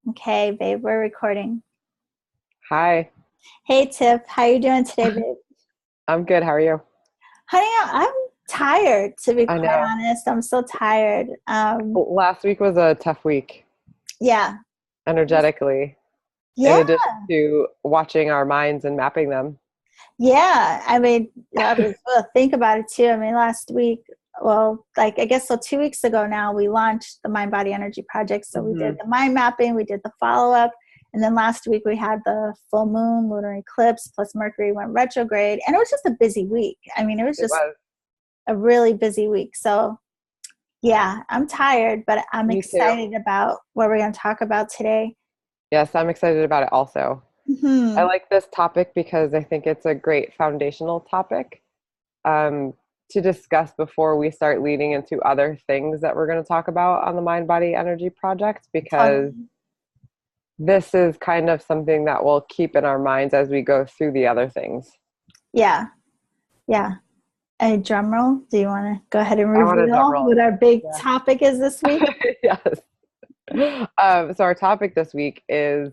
Okay, babe, we're recording. Hi, Hey, Tiff, how you doing today, babe? I'm good. How are you? Honey, I'm tired, to be I quite know. honest. I'm so tired. Last week was a tough week Yeah. energetically, in Yeah. addition to watching our minds and mapping them. Yeah. I was think about it too. Last week, well, like I guess so 2 weeks ago now, we launched the Mind Body Energy Project. So we did Hmm. the mind mapping, we did the follow-up, and then last week we had the full moon, lunar eclipse, plus Mercury went retrograde, and it was just a busy week. It was It just was. a really busy week. So yeah, I'm tired, but I'm Me too. excited about what we're going to talk about today. Yes, I'm excited about it also. I Hmm. like this topic because I think it's a great foundational topic um, to discuss before we start leading into other things that we're going to talk about on the Mind Body Energy Project, because Totally. this is kind of something that we'll keep in our minds as we go through the other things. Yeah. Yeah. A drum roll. Do you want to go ahead and I want a drum reveal roll. what our big Yeah. topic is this week? Yes. So our topic this week is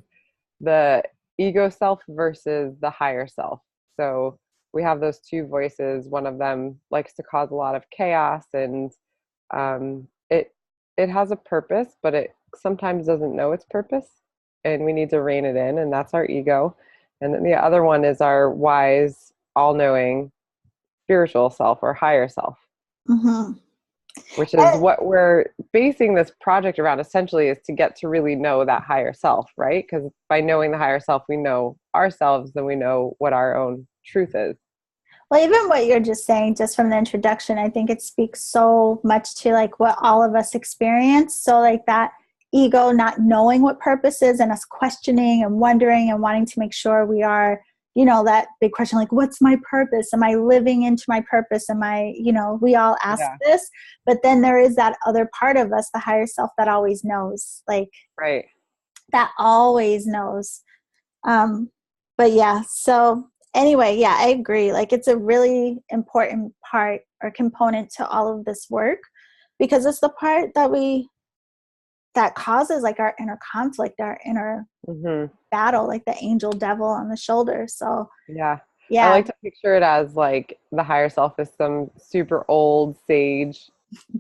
the ego self versus the higher self. So we have those two voices. One of them likes to cause a lot of chaos, and it has a purpose, but it sometimes doesn't know its purpose, and we need to rein it in, and that's our ego. And then the other one is our wise, all-knowing spiritual self or higher self, Hmm. which is what we're basing this project around essentially, is to get to really know that higher self, right? Because by knowing the higher self, we know ourselves, then we know what our own truth is. Well, even what you're just saying, just from the introduction, I think it speaks so much to like what all of us experience. So, like that ego not knowing what purpose is and us questioning and wondering and wanting to make sure we are, that big question like, what's my purpose? Am I living into my purpose? We all ask Yeah. this, but then there is that other part of us, the higher self, that always knows, like, Right. that always knows. um, but yeah, so anyway, yeah, I agree. Like it's a really important part or component to all of this work because it's the part that causes like our inner conflict, our inner Hmm. battle, like the angel devil on the shoulder. So Yeah. I yeah, like to picture it as like the higher self is some super old sage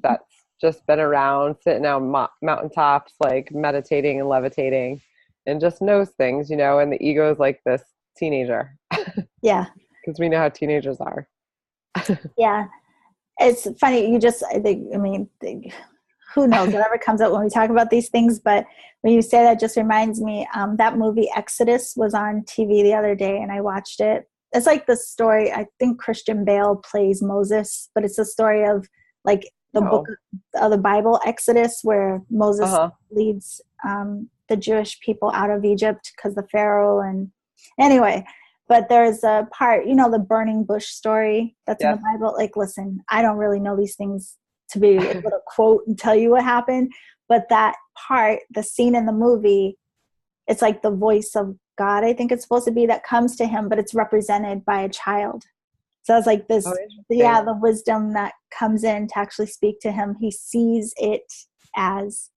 that's just been around sitting on mountaintops, like meditating and levitating, and just knows things, and the ego is like this teenager, yeah, because we know how teenagers are. yeah. It's funny. Who knows whatever comes up when we talk about these things, but when you say that, just reminds me, that movie Exodus was on TV the other day and I watched it. It's like the story, I think Christian Bale plays Moses, but it's a story of like the book Oh, of the Bible, Exodus, where Moses uh-huh. leads the Jewish people out of Egypt because the Pharaoh. And anyway, but there's a part, the burning bush story that's in the Yes. Bible. Like, listen, I don't really know these things to be able to quote and tell you what happened, but that part, the scene in the movie, it's like the voice of God, I think it's supposed to be, that comes to him, but it's represented by a child. So it's like Oh, this, yeah, interesting. the wisdom that comes in to actually speak to him. He sees it as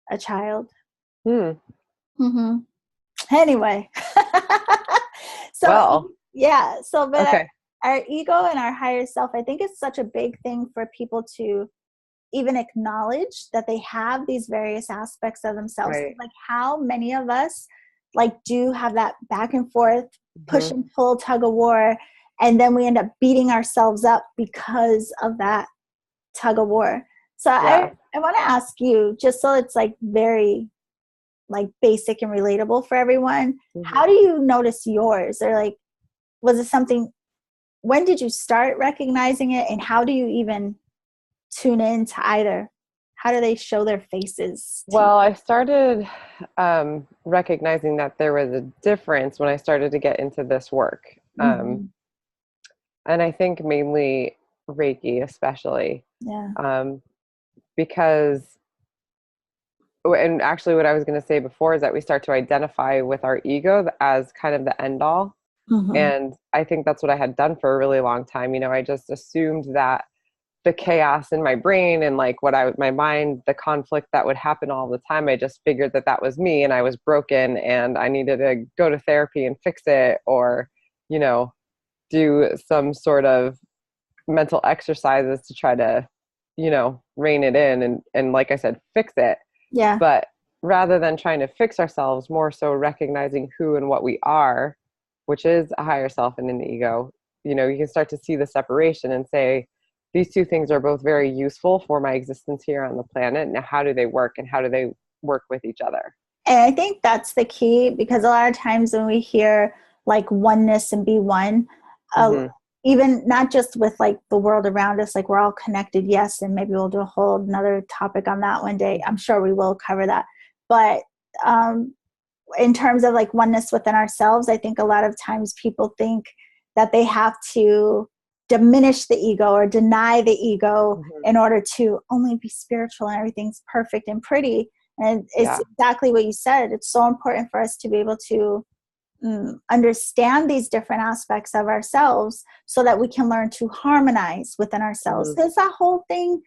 a child. Hmm. Mm-hmm. Anyway, so Well, yeah, so but okay. our ego and our higher self, I think it's such a big thing for people to even acknowledge that they have these various aspects of themselves. Right. Like how many of us like do have that back and forth, push Hmm. and pull, tug of war, and then we end up beating ourselves up because of that tug of war. So Yeah. I want to ask you, just so it's like very like basic and relatable for everyone, Hmm. how do you notice yours? Or like, was it something, when did you start recognizing it, and how do you even tune in to either? How do they show their faces to you? Well, I started recognizing that there was a difference when I started to get into this work. Mm-hmm. And I think mainly Reiki, especially, Yeah. um, because, and actually, what I was going to say before is that we start to identify with our ego as kind of the end all. Mm-hmm. And I think that's what I had done for a really long time. I just assumed that the chaos in my brain and like my mind, the conflict that would happen all the time, I just figured that that was me and I was broken and I needed to go to therapy and fix it, or, you know, do some sort of mental exercises to try to, you know, rein it in and like I said, fix it. Yeah. But rather than trying to fix ourselves, more so recognizing who and what we are, which is a higher self and an ego, you know, you can start to see the separation and say, these two things are both very useful for my existence here on the planet. Now, how do they work and how do they work with each other? And I think that's the key, because a lot of times when we hear like oneness and be one, Mm-hmm. even not just with like the world around us, like we're all connected, yes, and maybe we'll do a whole another topic on that one day. I'm sure we will cover that. But in terms of like oneness within ourselves, I think a lot of times people think that they have to diminish the ego or deny the ego Mm-hmm. in order to only be spiritual and everything's perfect and pretty. And it's Yeah. exactly what you said. It's so important for us to be able to understand these different aspects of ourselves so that we can learn to harmonize within ourselves. Mm-hmm. There's that whole thing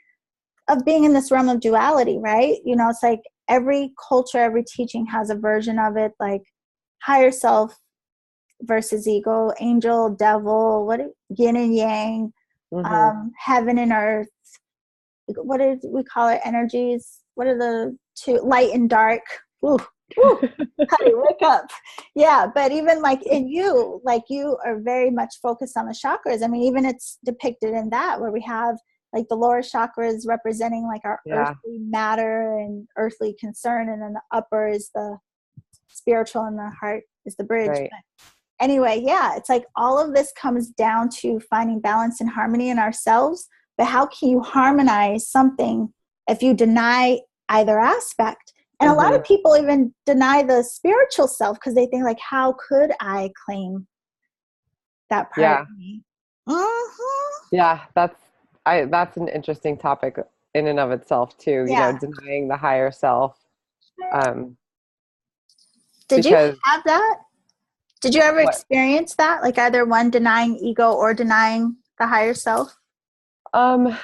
of being in this realm of duality, right? You know, it's like every culture, every teaching has a version of it, like higher self versus ego, angel, devil, yin and yang, Mm-hmm. heaven and earth. What did we call it? Energies. What are the two? Light and dark. Ooh, ooh, honey, wake up. Yeah, but even like in you, like you are very much focused on the chakras. I mean, even it's depicted in that where we have like the lower chakras representing like our Yeah. earthly matter and earthly concern, and then the upper is the spiritual and the heart is the bridge. Right. But anyway, yeah, it's like all of this comes down to finding balance and harmony in ourselves. But how can you harmonize something if you deny either aspect? And a lot Mm-hmm. of people even deny the spiritual self because they think like, how could I claim that part of Yeah. me? Mm-hmm. Yeah. That's an interesting topic in and of itself too, you know, Yeah. denying the higher self. Um, Did you because have that? Did you ever what, experience that? Like either one denying ego or denying the higher self? um,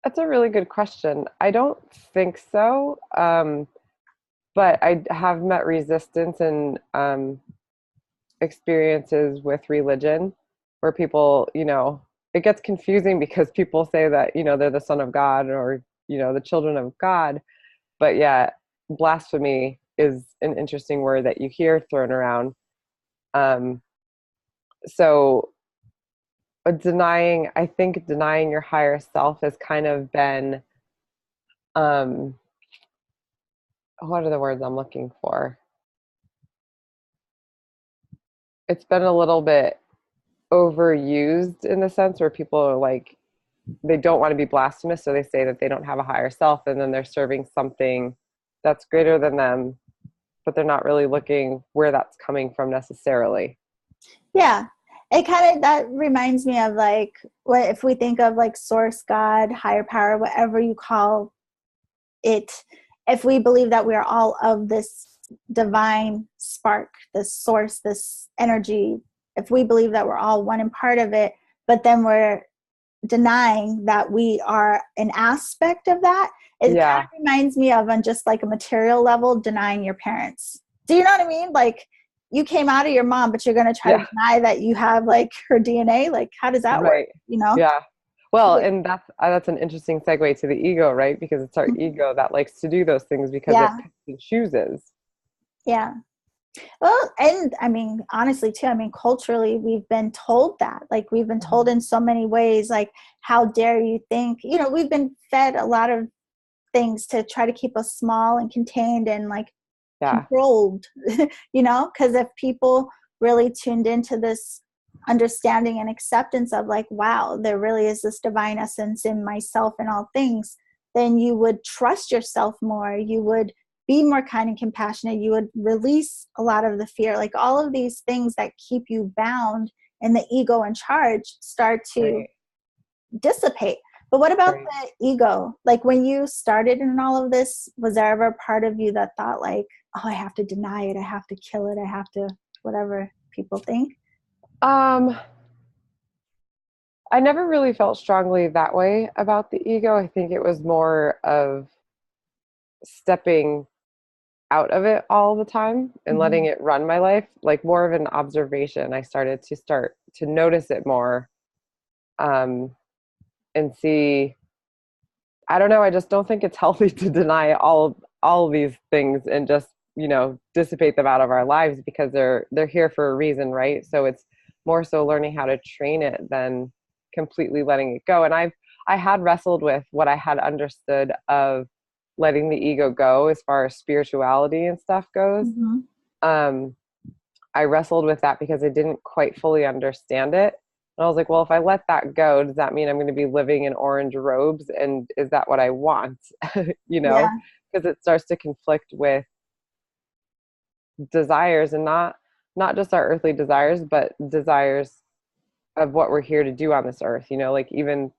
that's a really good question. I don't think so. But I have met resistance and experiences with religion where people, you know, it gets confusing because people say that, you know, they're the son of God or, you know, the children of God. But yeah, blasphemy is an interesting word that you hear thrown around. Um, so I think denying your higher self has kind of been, um, what are the words I'm looking for? It's been a little bit overused in the sense where people are like, they don't want to be blasphemous, so they say that they don't have a higher self, and then they're serving something that's greater than them, but they're not really looking where that's coming from necessarily. Yeah. It kind of, that reminds me of like, what if we think of like source, God, higher power, whatever you call it, if we believe that we are all of this divine spark, this source, this energy, if we believe that we're all one and part of it, but then we're denying that we are an aspect of that, it kind Yeah, of reminds me of, on just like a material level, denying your parents. Do you know what I mean? Like you came out of your mom, but you're going to try to yeah, deny that you have like her DNA. Like, how does that work? right. You know? Yeah. Well, and that's an interesting segue to the ego, right? Because it's our ego that likes to do those things because it Yeah. picks and chooses. Yeah. Well, and I mean, honestly, too, I mean, culturally, we've been told that. Like, we've been told Mhm. in so many ways, like, how dare you think, you know, we've been fed a lot of things to try to keep us small and contained and like Yeah, controlled, you know, because if people really tuned into this understanding and acceptance of like, wow, there really is this divine essence in myself and all things, then you would trust yourself more. You would be more kind and compassionate. You would release a lot of the fear. Like all of these things that keep you bound and the ego in charge start to right, dissipate. But what about right. the ego? Like when you started in all of this, was there ever a part of you that thought like, oh, I have to deny it, I have to kill it, I have to whatever people think? Um, I never really felt strongly that way about the ego. I think it was more of stepping out of it all the time and letting Mhm. it run my life, like more of an observation. I started to notice it more, um, and see. I don't know. I just don't think it's healthy to deny all of these things and just dissipate them out of our lives, because they're here for a reason, right? So it's more so learning how to train it than completely letting it go. And I had wrestled with what I had understood of letting the ego go as far as spirituality and stuff goes. Mhm. um, I wrestled with that because I didn't quite fully understand it. And I was like, well, if I let that go, does that mean I'm going to be living in orange robes? And is that what I want? you know, Yeah. because it starts to conflict with desires, and not just our earthly desires, but desires of what we're here to do on this earth, like even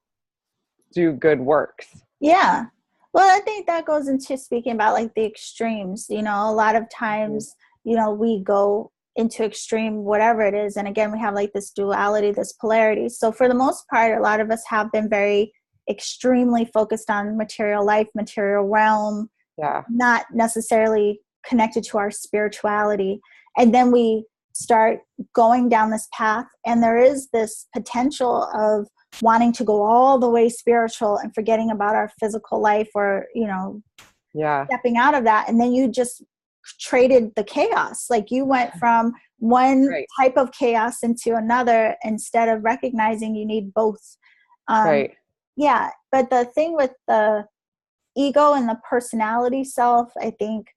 do good works. Yeah. Well, I think that goes into speaking about like the extremes. A lot of Mhm. times, we go into extreme, whatever it is. And again, we have like this duality, this polarity. So for the most part, a lot of us have been very extremely focused on material life, material realm, Yeah. not necessarily connected to our spirituality. And then we start going down this path, and there is this potential of wanting to go all the way spiritual and forgetting about our physical life, or Yeah. stepping out of that. And then you just traded the chaos, like you went from one Right. type of chaos into another instead of recognizing you need both. um, Right. yeah, but the thing with the ego and the personality self, I think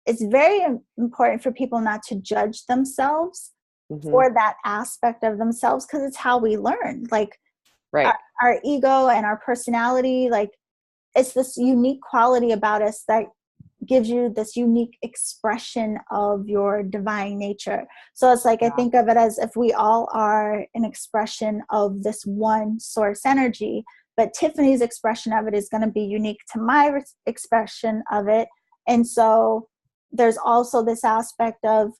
it's very important for people not to judge themselves Hmm. for that aspect of themselves, because it's how we learn. Like our, Right. our ego and our personality, like it's this unique quality about us that gives you this unique expression of your divine nature. So it's like, I Yeah. think of it as if we all are an expression of this one source energy, but Tiffany's expression of it is going to be unique to my expression of it. And so there's also this aspect of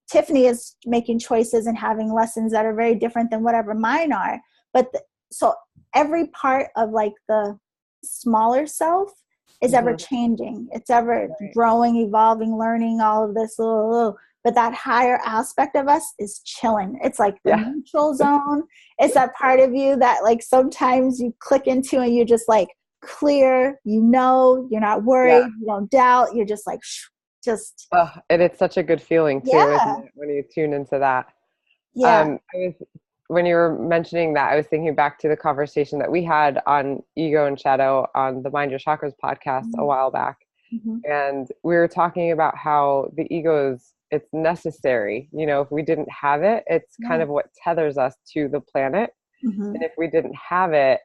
Tiffany is making choices and having lessons that are very different than whatever mine are. But so every part of like the smaller self is ever Hmm. changing. It's ever Right. growing, evolving, learning all of this. But that higher aspect of us is chilling. It's like the Yeah. neutral zone. It's that part of you that like sometimes you click into and you're just like clear, you're not Yeah. worried, you don't doubt, you're just like, just, Oh, and it's such a good feeling too, isn't yeah, it, when you tune into that? yeah. When you were mentioning that, I was thinking back to the conversation that we had on ego and shadow on the Mind Your Chakras podcast a while back. Mm-hmm. And we were talking about how the ego it's necessary. If we didn't have it, it's kind Yeah. of what tethers us to the planet. Mm-hmm. And if we didn't have it,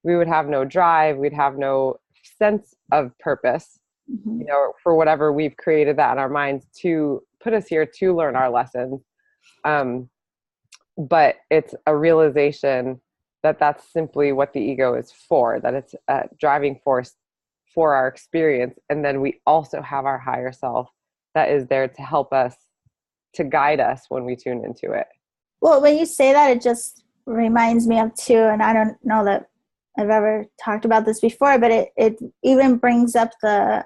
we would have no drive, we'd have no sense of purpose, Mm-hmm. for whatever we've created that in our minds to put us here to learn our lessons. Um, but it's a realization that that's simply what the ego is for, that it's a driving force for our experience. And then we also have our higher self that is there to help us, to guide us when we tune into it. Well, when you say that, it just reminds me of too, and I don't know that I've ever talked about this before, but it even brings up the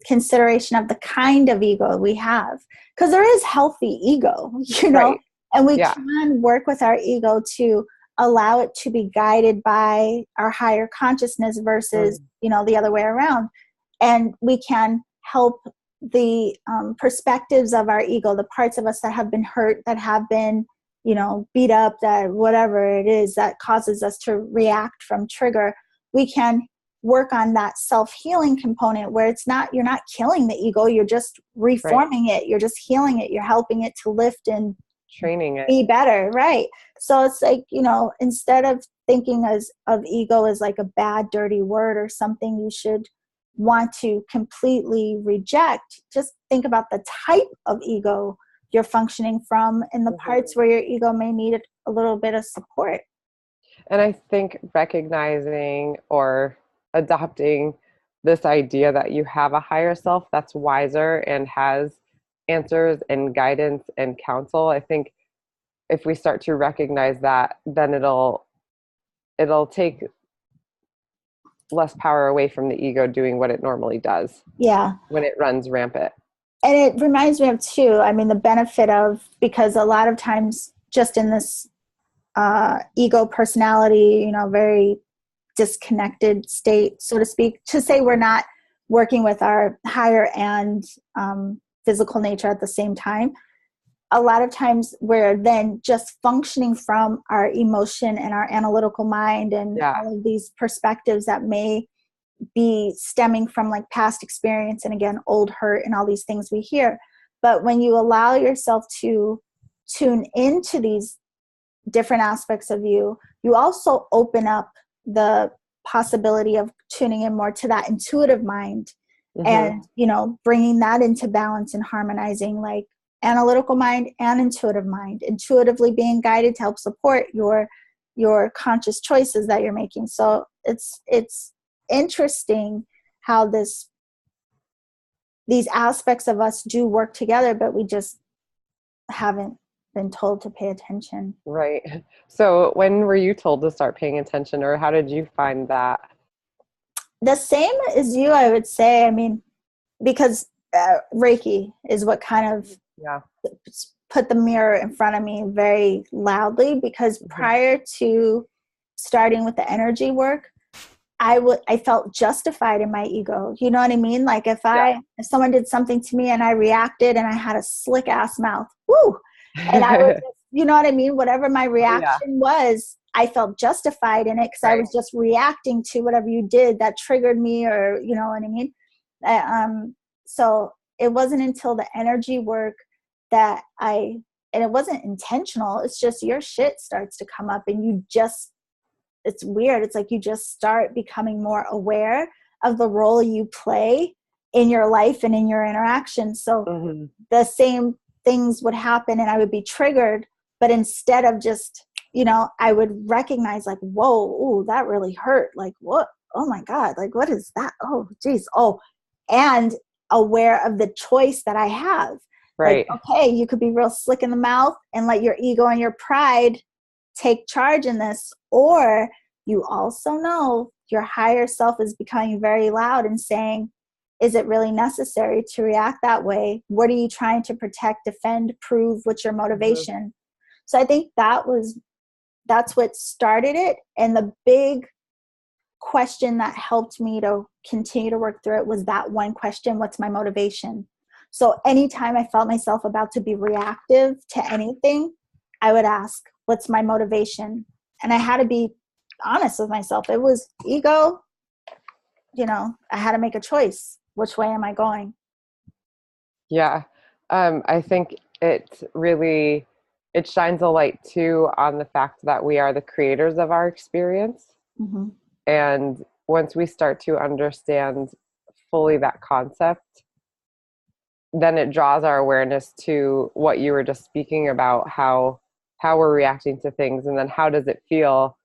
consideration of the kind of ego we have. Because there is healthy ego, Right. and we Yeah. can work with our ego to allow it to be guided by our higher consciousness versus, Mm. the other way around. And we can help the perspectives of our ego, the parts of us that have been hurt, that have been beat up, that whatever it is that causes us to react from trigger, we can work on that self-healing component where you're not killing the ego, you're just Right. reforming it, you're just healing it, you're helping it to lift and Training it. be better, right? So it's like, instead of thinking of ego as like a bad, dirty word or something you should want to completely reject, just think about the type of ego you're functioning from and the Mhm. parts where your ego may need a little bit of support. And I think recognizing or adopting this idea that you have a higher self that's wiser and has answers and guidance and counsel, I think if we start to recognize that, then it'll it'll take less power away from the ego doing what it normally does Yeah. when it runs rampant. And it reminds me of too, I mean, the benefit of, because a lot of times just in this ego personality, you know, very disconnected state, so to speak, to say we're not working with our higher and physical nature at the same time. A lot of times we're then just functioning from our emotion and our analytical mind and all of these perspectives that may be stemming from like past experience and again, old hurt and all these things we hear. But when you allow yourself to tune into these different aspects of you, you also open up the possibility of tuning in more to that intuitive mind and, you know, bringing that into balance and harmonizing like analytical mind and intuitive mind, intuitively being guided to help support your conscious choices that you're making. So it's interesting how these aspects of us do work together, but we just haven't been told to pay attention. Right. So when were you told to start paying attention, or how did you find that? The same as you, I would say. I mean, because Reiki is what kind of put the mirror in front of me very loudly, because prior to starting with the energy work, I felt justified in my ego. You know what I mean? Like if someone did something to me and I reacted and I had a slick ass mouth, woo, and I would just, you know what I mean? Whatever my reaction was, I felt justified in it because I was just reacting to whatever you did that triggered me, or you know what I mean? So it wasn't until the energy work that and it wasn't intentional. It's just your shit starts to come up and you just, it's weird. It's like you just start becoming more aware of the role you play in your life and in your interactions. So the same things would happen and I would be triggered, but instead of just, you know, I would recognize like, whoa, ooh, that really hurt. Like, what? Oh my God. Like, what is that? Oh, geez. Oh, and aware of the choice that I have. Right. Like, okay, you could be real slick in the mouth and let your ego and your pride take charge in this, or you also know your higher self is becoming very loud and saying, is it really necessary to react that way? What are you trying to protect, defend, prove? What's your motivation? So I think that's what started it. And the big question that helped me to continue to work through it was that one question: what's my motivation? So anytime I felt myself about to be reactive to anything, I would ask, what's my motivation? And I had to be honest with myself. It was ego. You know, I had to make a choice. Which way am I going? Yeah. I think it shines a light too on the fact that we are the creators of our experience. And once we start to understand fully that concept, then it draws our awareness to what you were just speaking about, how we're reacting to things, and then how does it feel,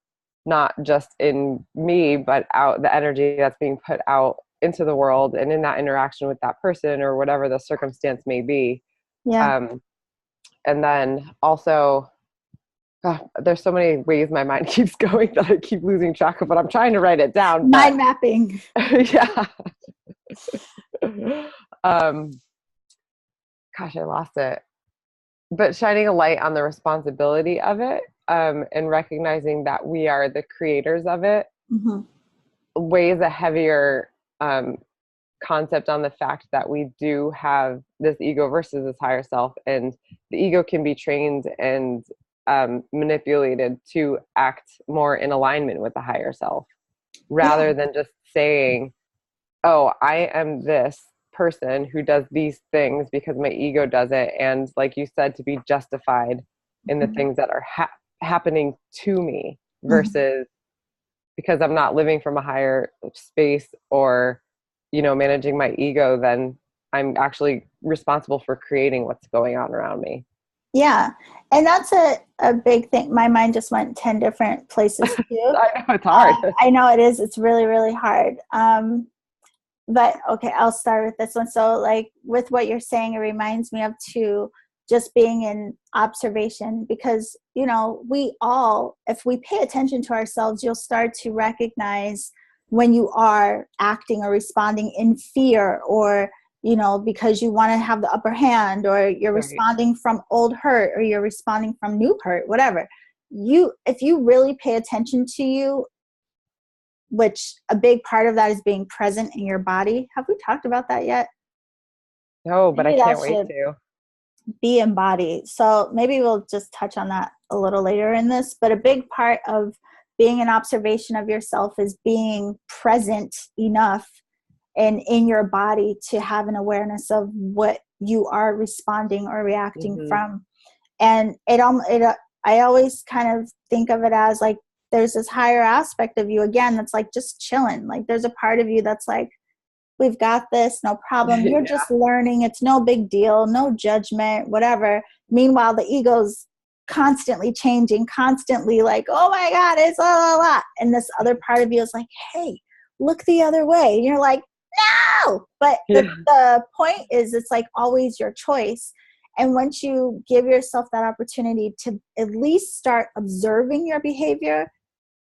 not just in me, but out, the energy that's being put out into the world and in that interaction with that person or whatever the circumstance may be. And then also, there's so many ways my mind keeps going that I keep losing track of, but I'm trying to write it down. Mind mapping. Yeah. Gosh, I lost it. But shining a light on the responsibility of it, and recognizing that we are the creators of it, weighs a heavier concept on the fact that we do have this ego versus this higher self, and the ego can be trained and manipulated to act more in alignment with the higher self, rather than just saying, oh, I am this person who does these things because my ego does it, and like you said, to be justified in the things that are happening to me, versus because I'm not living from a higher space or, you know, managing my ego, then I'm actually responsible for creating what's going on around me. Yeah. And that's a big thing. My mind just went 10 different places too. I know it's hard. I know it is. It's really, really hard. But okay, I'll start with this one. So like with what you're saying, it reminds me of too, just being in observation, because, you know, we all, if we pay attention to ourselves, you'll start to recognize when you are acting or responding in fear, or, you know, because you want to have the upper hand, or you're Right. responding from old hurt, or you're responding from new hurt, whatever. If you really pay attention to you, which a big part of that is being present in your body. Have we talked about that yet? No, but I Maybe that can't wait should to. be embodied. So maybe we'll just touch on that a little later in this. But a big part of being an observation of yourself is being present enough and in your body to have an awareness of what you are responding or reacting Hmm. from. And I always kind of think of it as like, there's this higher aspect of you again that's like just chilling. Like there's a part of you that's like, we've got this, no problem. You're Yeah. just learning. It's no big deal, no judgment, whatever. Meanwhile, the ego's constantly changing, constantly like, oh my God, it's la. And this other part of you is like, hey, look the other way. And you're like, no. But Yeah. the point is, it's like always your choice. And once you give yourself that opportunity to at least start observing your behavior,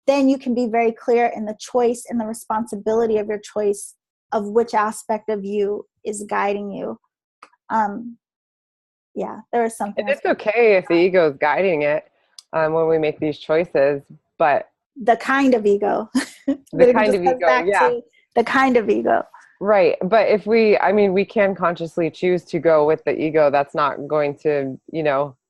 then you can be very clear in the choice and the responsibility of your choice of which aspect of you is guiding you. Yeah, there was something And else. it's okay if the ego is guiding it when we make these choices, but The kind of ego. the But it kind just of comes ego, back yeah. to the kind of ego. Right. But if I mean, we can consciously choose to go with the ego that's not going to,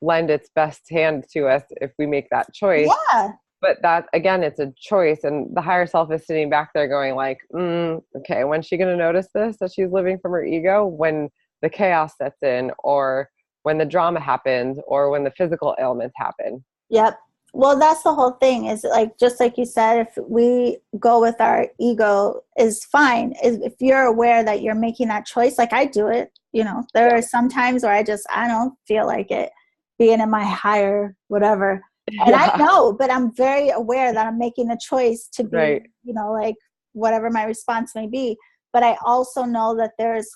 lend its best hand to us if we make that choice. Yeah. But that, again, it's a choice. And the higher self is sitting back there going like, okay, when's she going to notice this, that she's living from her ego? When the chaos sets in, or when the drama happens, or when the physical ailments happen. Yep. Well, that's the whole thing, is like, just like you said, if we go with our ego is fine. If you're aware that you're making that choice, like I do it, there Yeah. are some times where I don't feel like it being in my higher whatever. And I Yeah. know, but I'm very aware that I'm making the choice to be, Right. like whatever my response may be. But I also know that there's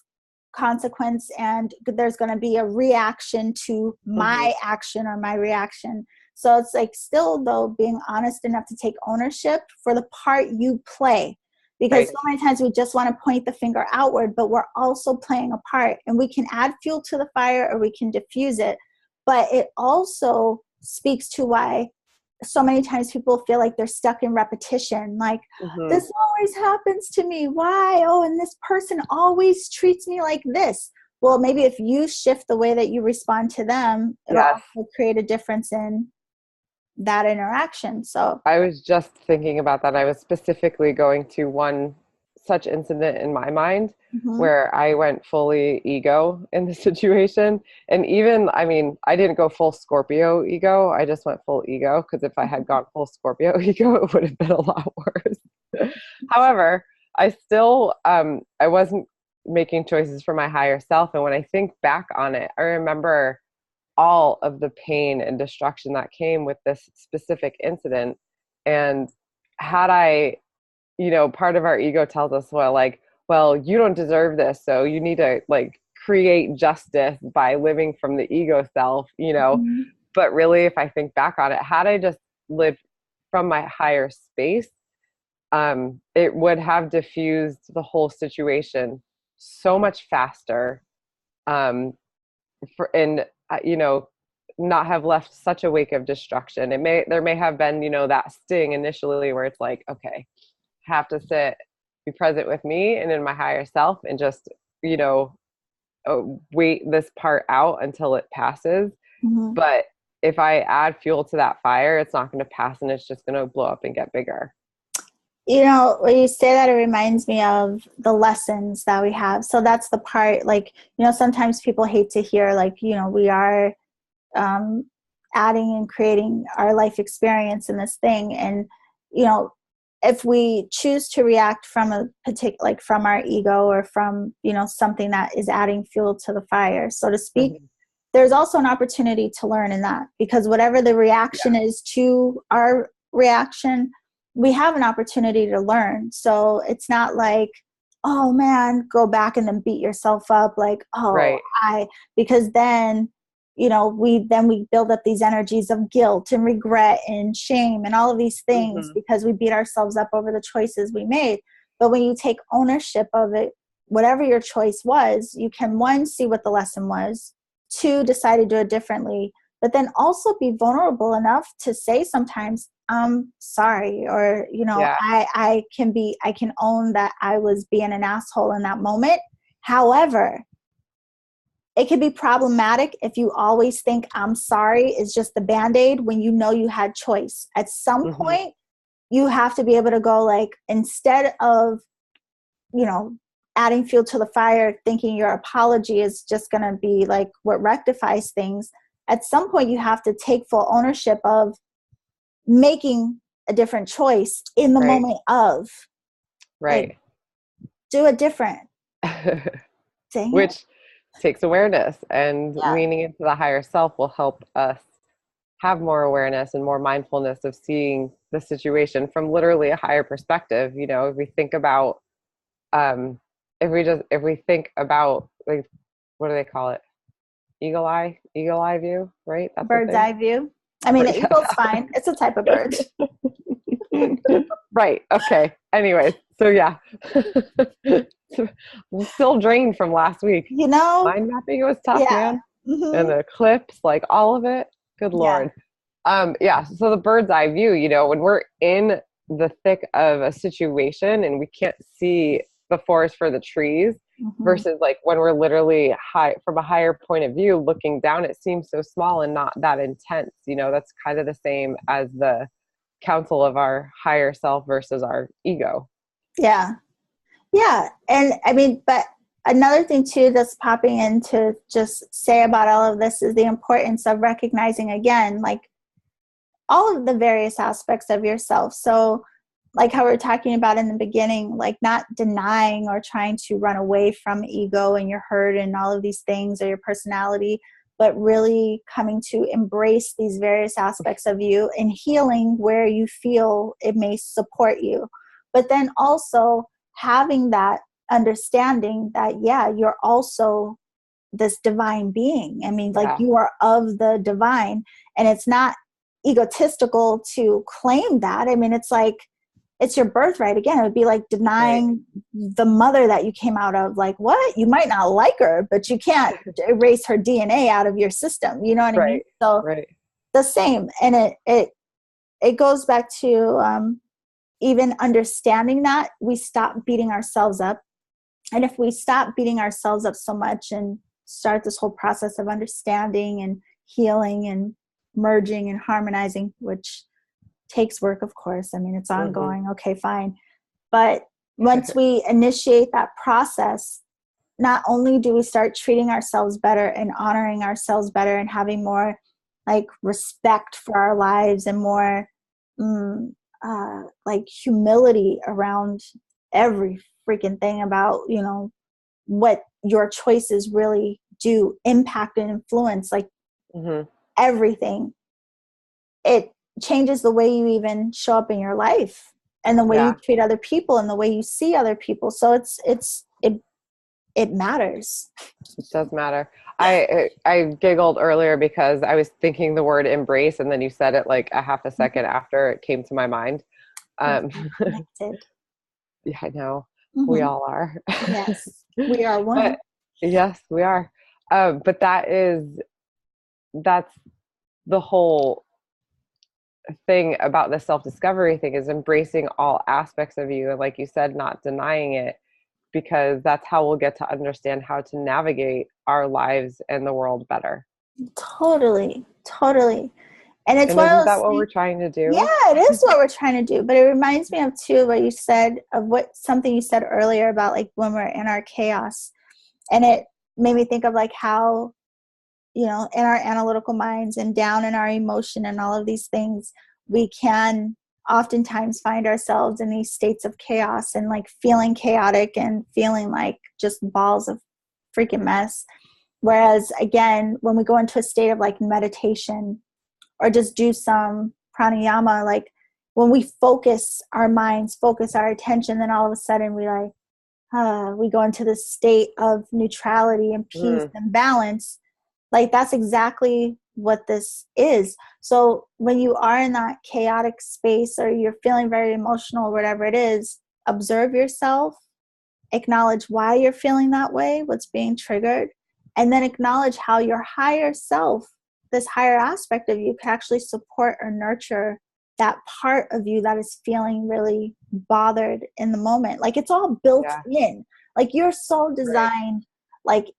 consequence, and there's going to be a reaction to Hmm. my action or my reaction. So it's like, still though, being honest enough to take ownership for the part you play, because Right. so many times we just want to point the finger outward, but we're also playing a part, and we can add fuel to the fire or we can diffuse it. But it also speaks to why so many times people feel like they're stuck in repetition. Like, Hmm. this always happens to me. Why? Oh, and this person always treats me like this. Well, maybe if you shift the way that you respond to them, it'll Yes. also create a difference in that interaction. So, I was just thinking about that. I was specifically going to one such incident in my mind mhm. where I went fully ego in the situation. And even, I mean, I didn't go full Scorpio ego. I just went full ego, because if I had gone full Scorpio ego, it would have been a lot worse. However, I still, I wasn't making choices for my higher self. And when I think back on it, I remember all of the pain and destruction that came with this specific incident. And had I, part of our ego tells us, well, like, well, you don't deserve this, so you need to like create justice by living from the ego self, Mhm. But really, if I think back on it, had I just lived from my higher space, it would have diffused the whole situation so much faster. And not have left such a wake of destruction. There may have been, that sting initially where it's like, okay, have to sit, be present with me and in my higher self, and just, you know wait this part out until it passes. Mhm. But if I add fuel to that fire, it's not going to pass, and it's just going to blow up and get bigger. When you say that, it reminds me of the lessons that we have. So that's the part, like, sometimes people hate to hear, like, we are um, adding and creating our life experience in this thing. And, if we choose to react from a particular, like from our ego, or from, something that is adding fuel to the fire, so to speak, Mhm. there's also an opportunity to learn in that, because whatever the reaction Yeah. is to our reaction, we have an opportunity to learn. So it's not like, oh man, go back and then beat yourself up like, oh, Right. because then we build up these energies of guilt and regret and shame and all of these things because we beat ourselves up over the choices we made. But when you take ownership of it, whatever your choice was, you can, one, see what the lesson was, two, decide to do it differently, but then also be vulnerable enough to say sometimes, I'm sorry, or, Yeah. I can own that I was being an asshole in that moment. However, it could be problematic if you always think I'm sorry is just the Band-Aid when you had choice. At some point, you have to be able to go, like, instead of, adding fuel to the fire, thinking your apology is just going to be like what rectifies things. At some point, you have to take full ownership of making a different choice in the Right. moment of, Right. like, do it different. Dang Which it. takes awareness, and Yeah. leaning into the higher self will help us have more awareness and more mindfulness of seeing the situation from literally a higher perspective. If we think about, if we think about, like, what do they call it? Eagle eye view, right? That's the Bird's thing. eye view. I mean, the eagle's fine. It's a type of bird. Right. Okay. Anyways, so yeah. I'm still drained from last week. Mind mapping, it was tough, Yeah. man. And Mm-hmm. the eclipse, like all of it. Good Yeah. Lord. Yeah. So the bird's eye view, when we're in the thick of a situation and we can't see the forest for the trees, Mm-hmm. versus like when we're literally high from a higher point of view looking down, it seems so small and not that intense. That's kind of the same as the counsel of our higher self versus our ego. Yeah. Yeah. And I mean, but another thing too that's popping in to just say about all of this is the importance of recognizing, again, like, all of the various aspects of yourself. So, like how we were talking about in the beginning, like not denying or trying to run away from ego and your hurt and all of these things, or your personality, but really coming to embrace these various aspects of you and healing where you feel it may support you. But then also having that understanding that, yeah, you're also this divine being. I mean, like, Yeah. you are of the divine, and it's not egotistical to claim that. I mean, it's like, it's your birthright. Again, it would be like Right. denying the mother that you came out of. Like, what? You might not like her, but you can't erase her DNA out of your system. You know what I mean? Right. So Right. the same. And it goes back to even understanding that we stop beating ourselves up. And if we stop beating ourselves up so much and start this whole process of understanding and healing and merging and harmonizing, which takes work, of course. I mean, it's ongoing. Okay, fine. But once we initiate that process, not only do we start treating ourselves better and honoring ourselves better and having more, like, respect for our lives and more like humility around every freaking thing about, what your choices really do impact and influence, like, everything. It changes the way you even show up in your life and the way you Yeah. treat other people and the way you see other people. So it matters. It does matter. I giggled earlier because I was thinking the word embrace, and then you said it like a half a second after it came to my mind. We're Um, connected. yeah, I know. We Mm-hmm. all are. Yes, we are one. But yes, we are. But that's the whole thing about the self-discovery thing, is embracing all aspects of you. And like you said, not denying it, because that's how we'll get to understand how to navigate our lives and the world better. Totally, totally. And it's And one of isn't those that what things. we're trying to Yeah, do? it is what we're trying to do. But it reminds me of too what you said, of what something you said earlier about, like, when we're in our chaos. And it made me think of, like, how, in our analytical minds and down in our emotion and all of these things, we can oftentimes find ourselves in these states of chaos and, like, feeling chaotic and feeling like just balls of freaking mess. Whereas, again, when we go into a state of, like, meditation or just do some pranayama, like, when we focus our minds, focus our attention, then all of a sudden we go into this state of neutrality and peace Mm, and balance. Like that's exactly what this is. So when you are in that chaotic space or you're feeling very emotional, whatever it is, observe yourself, acknowledge why you're feeling that way, what's being triggered, and then acknowledge how your higher self, this higher aspect of you, can actually support or nurture that part of you that is feeling really bothered in the moment. Like it's all built Yeah. in. Like you're so Right. designed, like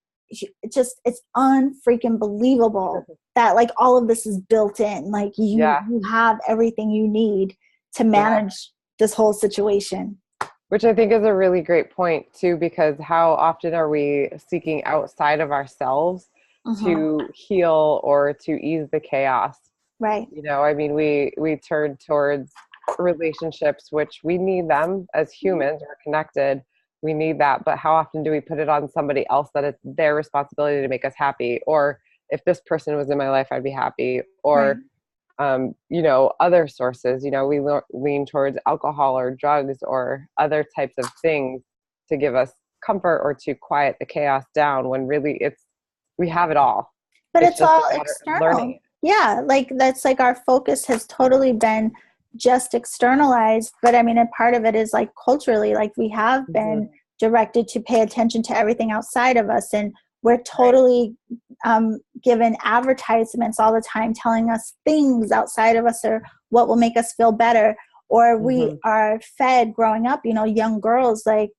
it's unfreaking believable that like all of this is built in. Like Yeah. you have everything you need to Yeah. manage this whole situation. Which I think is a really great point too, because how often are we seeking outside of ourselves Mm-hmm. to heal or to ease the chaos? Right. I mean, we turn towards relationships, which we need them as humans. We're connected. We need that. But how often do we put it on somebody else that it's their responsibility to make us happy? Or if this person was in my life, I'd be happy. Right. Or other sources, we lean towards alcohol or drugs or other types of things to give us comfort or to quiet the chaos down when really we have it all. But It's it's just a all matter of learning external. Yeah, like that's like our focus has totally been just externalized. But I mean, a part of it is like culturally, like we have it. been directed to pay attention to everything outside of us. And we're Right. totally given advertisements all the time telling us things outside of us or what will make us feel better. Or we Hmm. are fed growing up, young girls, like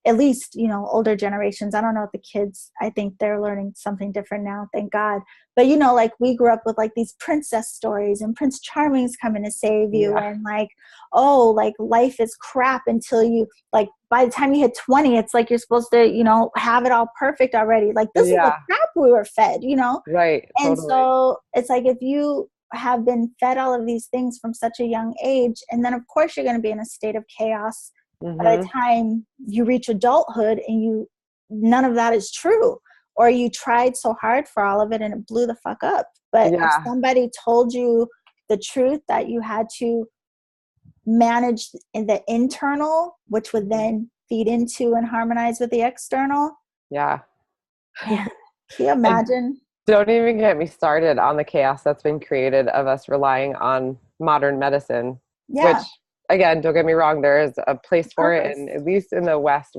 at least older generations. I don't know if the kids, I think they're learning something different now, thank God. But like we grew up with like these princess stories and Prince Charming's coming to save you, Yeah. and like, oh, like life is crap until you, like, by the time you hit 20, it's like you're supposed to have it all perfect already. Like this is the Yeah. crap we were fed. Right. And Totally. so it's like if you have been fed all of these things from such a young age, and then of course you're going to be in a state of chaos by the Hmm. time you reach adulthood, and none of that is true, or you tried so hard for all of it and it blew the fuck up. But if Yeah. somebody told you the truth that you had to manage in the internal, which would Mhm. then feed into and harmonize with the external, Yeah. man, can you And imagine? don't even get me started on the chaos that's been created of us relying on modern medicine, Yeah, which, again, don't get me wrong, there is a place for it. And purpose. at least in the West,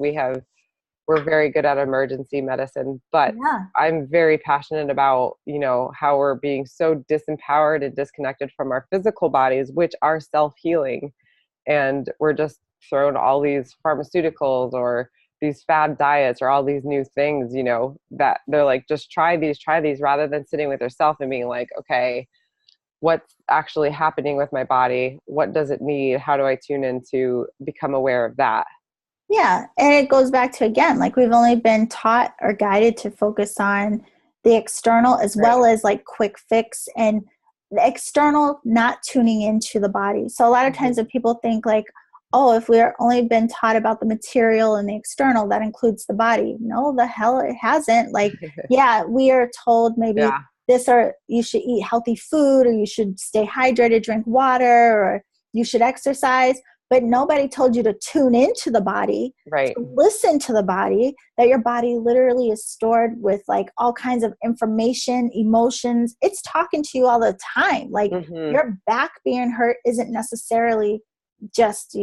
we're very good at emergency medicine. But Yeah. I'm very passionate about, how we're being so disempowered and disconnected from our physical bodies, which are self-healing. And we're just thrown all these pharmaceuticals or these fad diets or all these new things, that they're like, just try these, rather than sitting with yourself and being like, okay, what's actually happening with my body? What does it need? How do I tune in to become aware of that? Yeah, and it goes back to, again, like we've only been taught or guided to focus on the external as Right. well as like quick fix, and the external not tuning into the body. So a lot of times Hmm. when people think like, oh, if we're only been taught about the material and the external, that includes the body. No, the hell it hasn't. Like, yeah, we are told maybe Yeah. this, or you should eat healthy food, or you should stay hydrated, drink water, or you should exercise, but nobody told you to tune into the body, Right. to listen to the body, that your body literally is stored with like all kinds of information, emotions. It's talking to you all the time. Like Hmm. your back being hurt isn't necessarily just,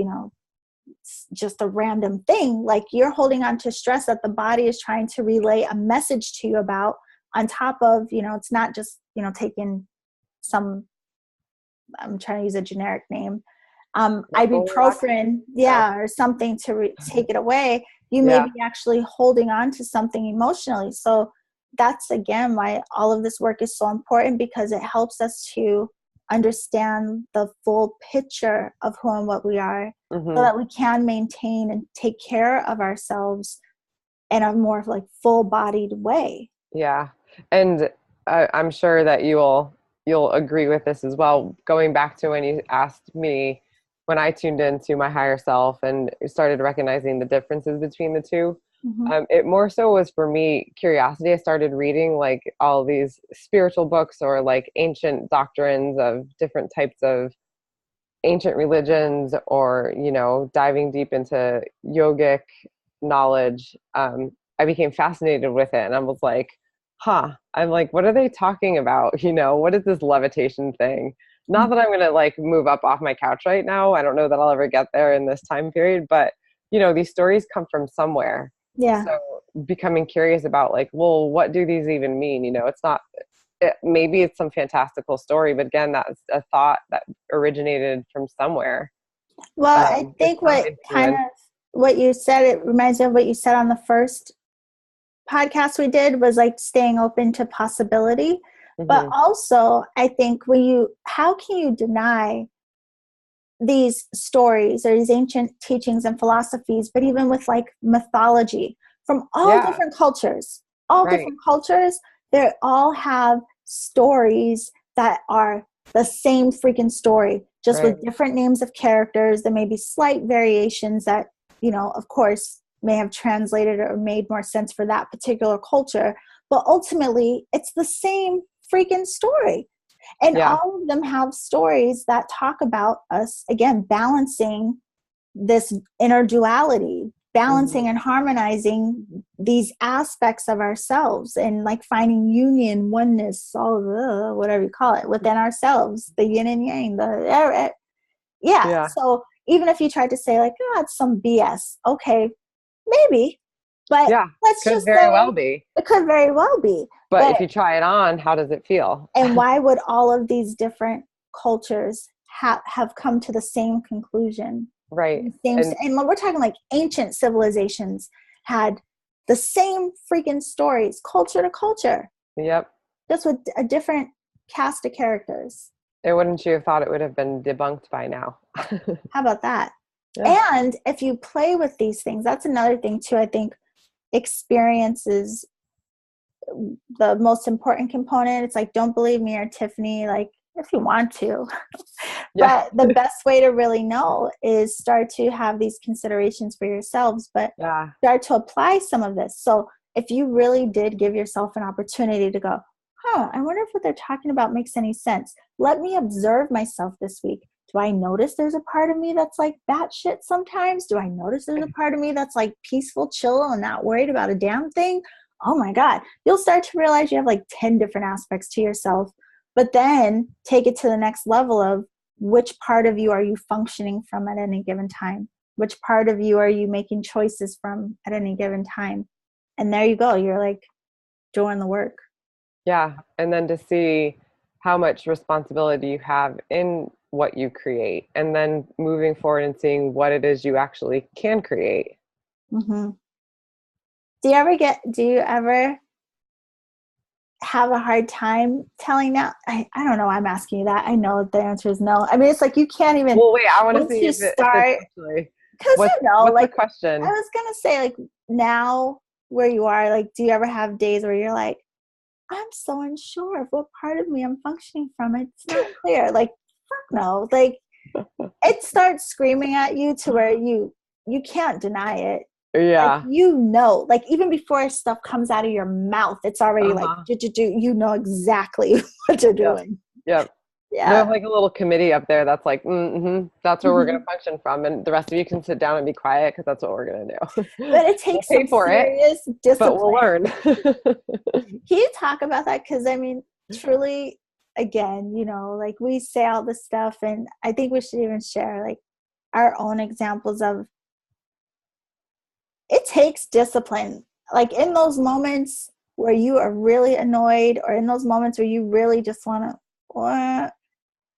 just a random thing. Like you're holding on to stress that the body is trying to relay a message to you about, on top of, it's not just, taking some, I'm trying to use a generic name, Muscle relaxers. ibuprofen, Oh. yeah, or something to take it away. You may Yeah. be actually holding on to something emotionally. So that's again why all of this work is so important, because it helps us to understand the full picture of who and what we are, so Hmm. that we can maintain and take care of ourselves in a more like full-bodied way. Yeah. And I'm sure that you'll agree with this as well. Going back to when you asked me, when I tuned into my higher self and started recognizing the differences between the two, Mm-hmm. it more so was for me curiosity. I started reading like all these spiritual books or like ancient doctrines of different types of ancient religions, or diving deep into yogic knowledge. I became fascinated with it, and I was like, I'm like, what are they talking about? What is this levitation thing? Not that I'm going to like move up off my couch right now. I don't know that I'll ever get there in this time period, but these stories come from somewhere. Yeah. So becoming curious about like, well, what do these even mean? It's not, maybe it's some fantastical story, but again, that's a thought that originated from somewhere. Well, I It think sounded human. what you said, it reminds me of what you said on the first podcast we did, was like staying open to possibility. But Mm-hmm. also, I think how can you deny these stories or these ancient teachings and philosophies, but even with like mythology from all Yeah, different cultures, all right, different cultures, they all have stories that are the same freaking story, just right. with different names of characters. There may be slight variations that, of course, may have translated or made more sense for that particular culture. But ultimately, it's the same freaking story. And Yeah. all of them have stories that talk about us, again, balancing this inner duality, Mm-hmm. balancing and harmonizing these aspects of ourselves, and like finding union, oneness, all the whatever you call it, within ourselves, the yin and yang, yeah. Yeah. So even if you tried to say like, oh, it's some BS, okay, maybe, but Yeah. let's Could just very well say be. it could very well be. But But if you try it on, how does it feel? and why would all of these different cultures have come to the same conclusion? Right. And when we're talking like ancient civilizations had the same freaking stories, culture to culture, Yep. just with a different cast of characters. And wouldn't you have thought it would have been debunked by now? How about that? Yeah. And if you play with these things, that's another thing too. I think experiences the most important component. It's like, don't believe me or Tiffany, like if you want to. Yeah. But the best way to really know is start to have these considerations for yourselves, but Yeah. start to apply some of this. So if you really did give yourself an opportunity to go, I wonder if what they're talking about makes any sense. Let me observe myself this week. Do I notice there's a part of me that's like batshit sometimes? Do I notice there's a part of me that's like peaceful, chill, and not worried about a damn thing? Oh my God. You'll start to realize you have like 10 different aspects to yourself, but then take it to the next level of which part of you are you functioning from at any given time? Which part of you are you making choices from at any given time? And there you go. You're like doing the work. Yeah. And then to see how much responsibility you have in what you create, and then moving forward and seeing what it is you actually can create. Mm-hmm. Do you ever have a hard time telling that? I don't know. I'm asking you that. I know the answer is no. I mean, it's like you can't even, Well, wait, I want to once see you if it's start, actually, because what's the like I question? was going to say, like now where you are, like, do you ever have days where you're like, I'm so unsure of what part of me I'm functioning from? It's not clear. Like, fuck no. Like, it starts screaming at you to where you can't deny it. Like, Yeah. like even before stuff comes out of your mouth, it's already like Uh-huh. you know exactly what you're Yep. doing. Yep. We Yeah. have like a little committee up there that's like, that's where we're going to Mhm. function from. And the rest of you can sit down and be quiet because that's what we're going to do. But it We'll takes pay some for it, serious but we'll discipline. learn. Can you talk about that? Because I mean, truly, again, like we say all this stuff, and I think we should even share like our own examples of it takes discipline. Like in those moments where you are really annoyed, or in those moments where you really just want to, what?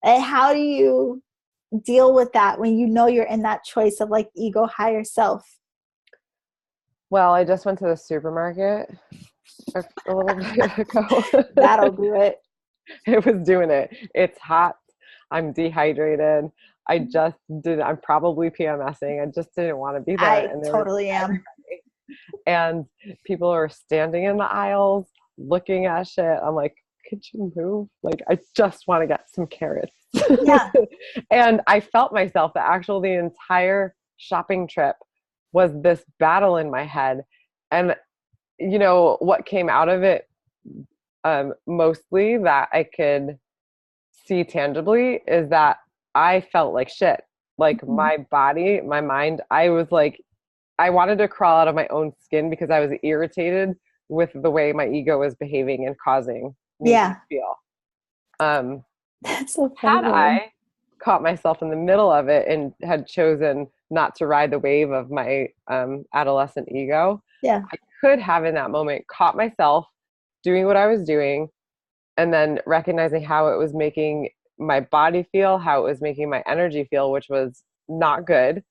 And how do you deal with that when you know you're in that choice of like ego, higher self? Well, I just went to the supermarket a little bit ago. That'll do it. It was doing it. It's hot. I'm dehydrated. I'm probably PMSing. I just didn't want to be there. I And there was totally am. everybody. And people are standing in the aisles looking at shit. I'm like, could you move? Like, I just want to get some carrots. Yeah. And I felt myself that actually the entire shopping trip was this battle in my head. And what came out of it, mostly that I could see tangibly, is that I felt like shit. Like Mhm. my body, my mind, I was like, I wanted to crawl out of my own skin because I was irritated with the way my ego was behaving and causing me to Yeah. feel. Um, That's so had crazy. I caught myself in the middle of it and had chosen not to ride the wave of my adolescent ego, Yeah. I could have in that moment caught myself doing what I was doing and then recognizing how it was making my body feel, how it was making my energy feel, which was not good.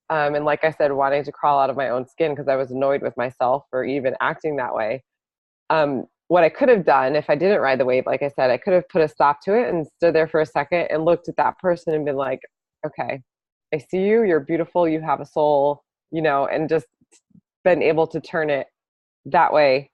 And like I said, wanting to crawl out of my own skin because I was annoyed with myself for even acting that way. What I could have done if I didn't ride the wave, like I said, I could have put a stop to it and stood there for a second and looked at that person and been like, okay, I see you, you're beautiful, you have a soul, and just been able to turn it that way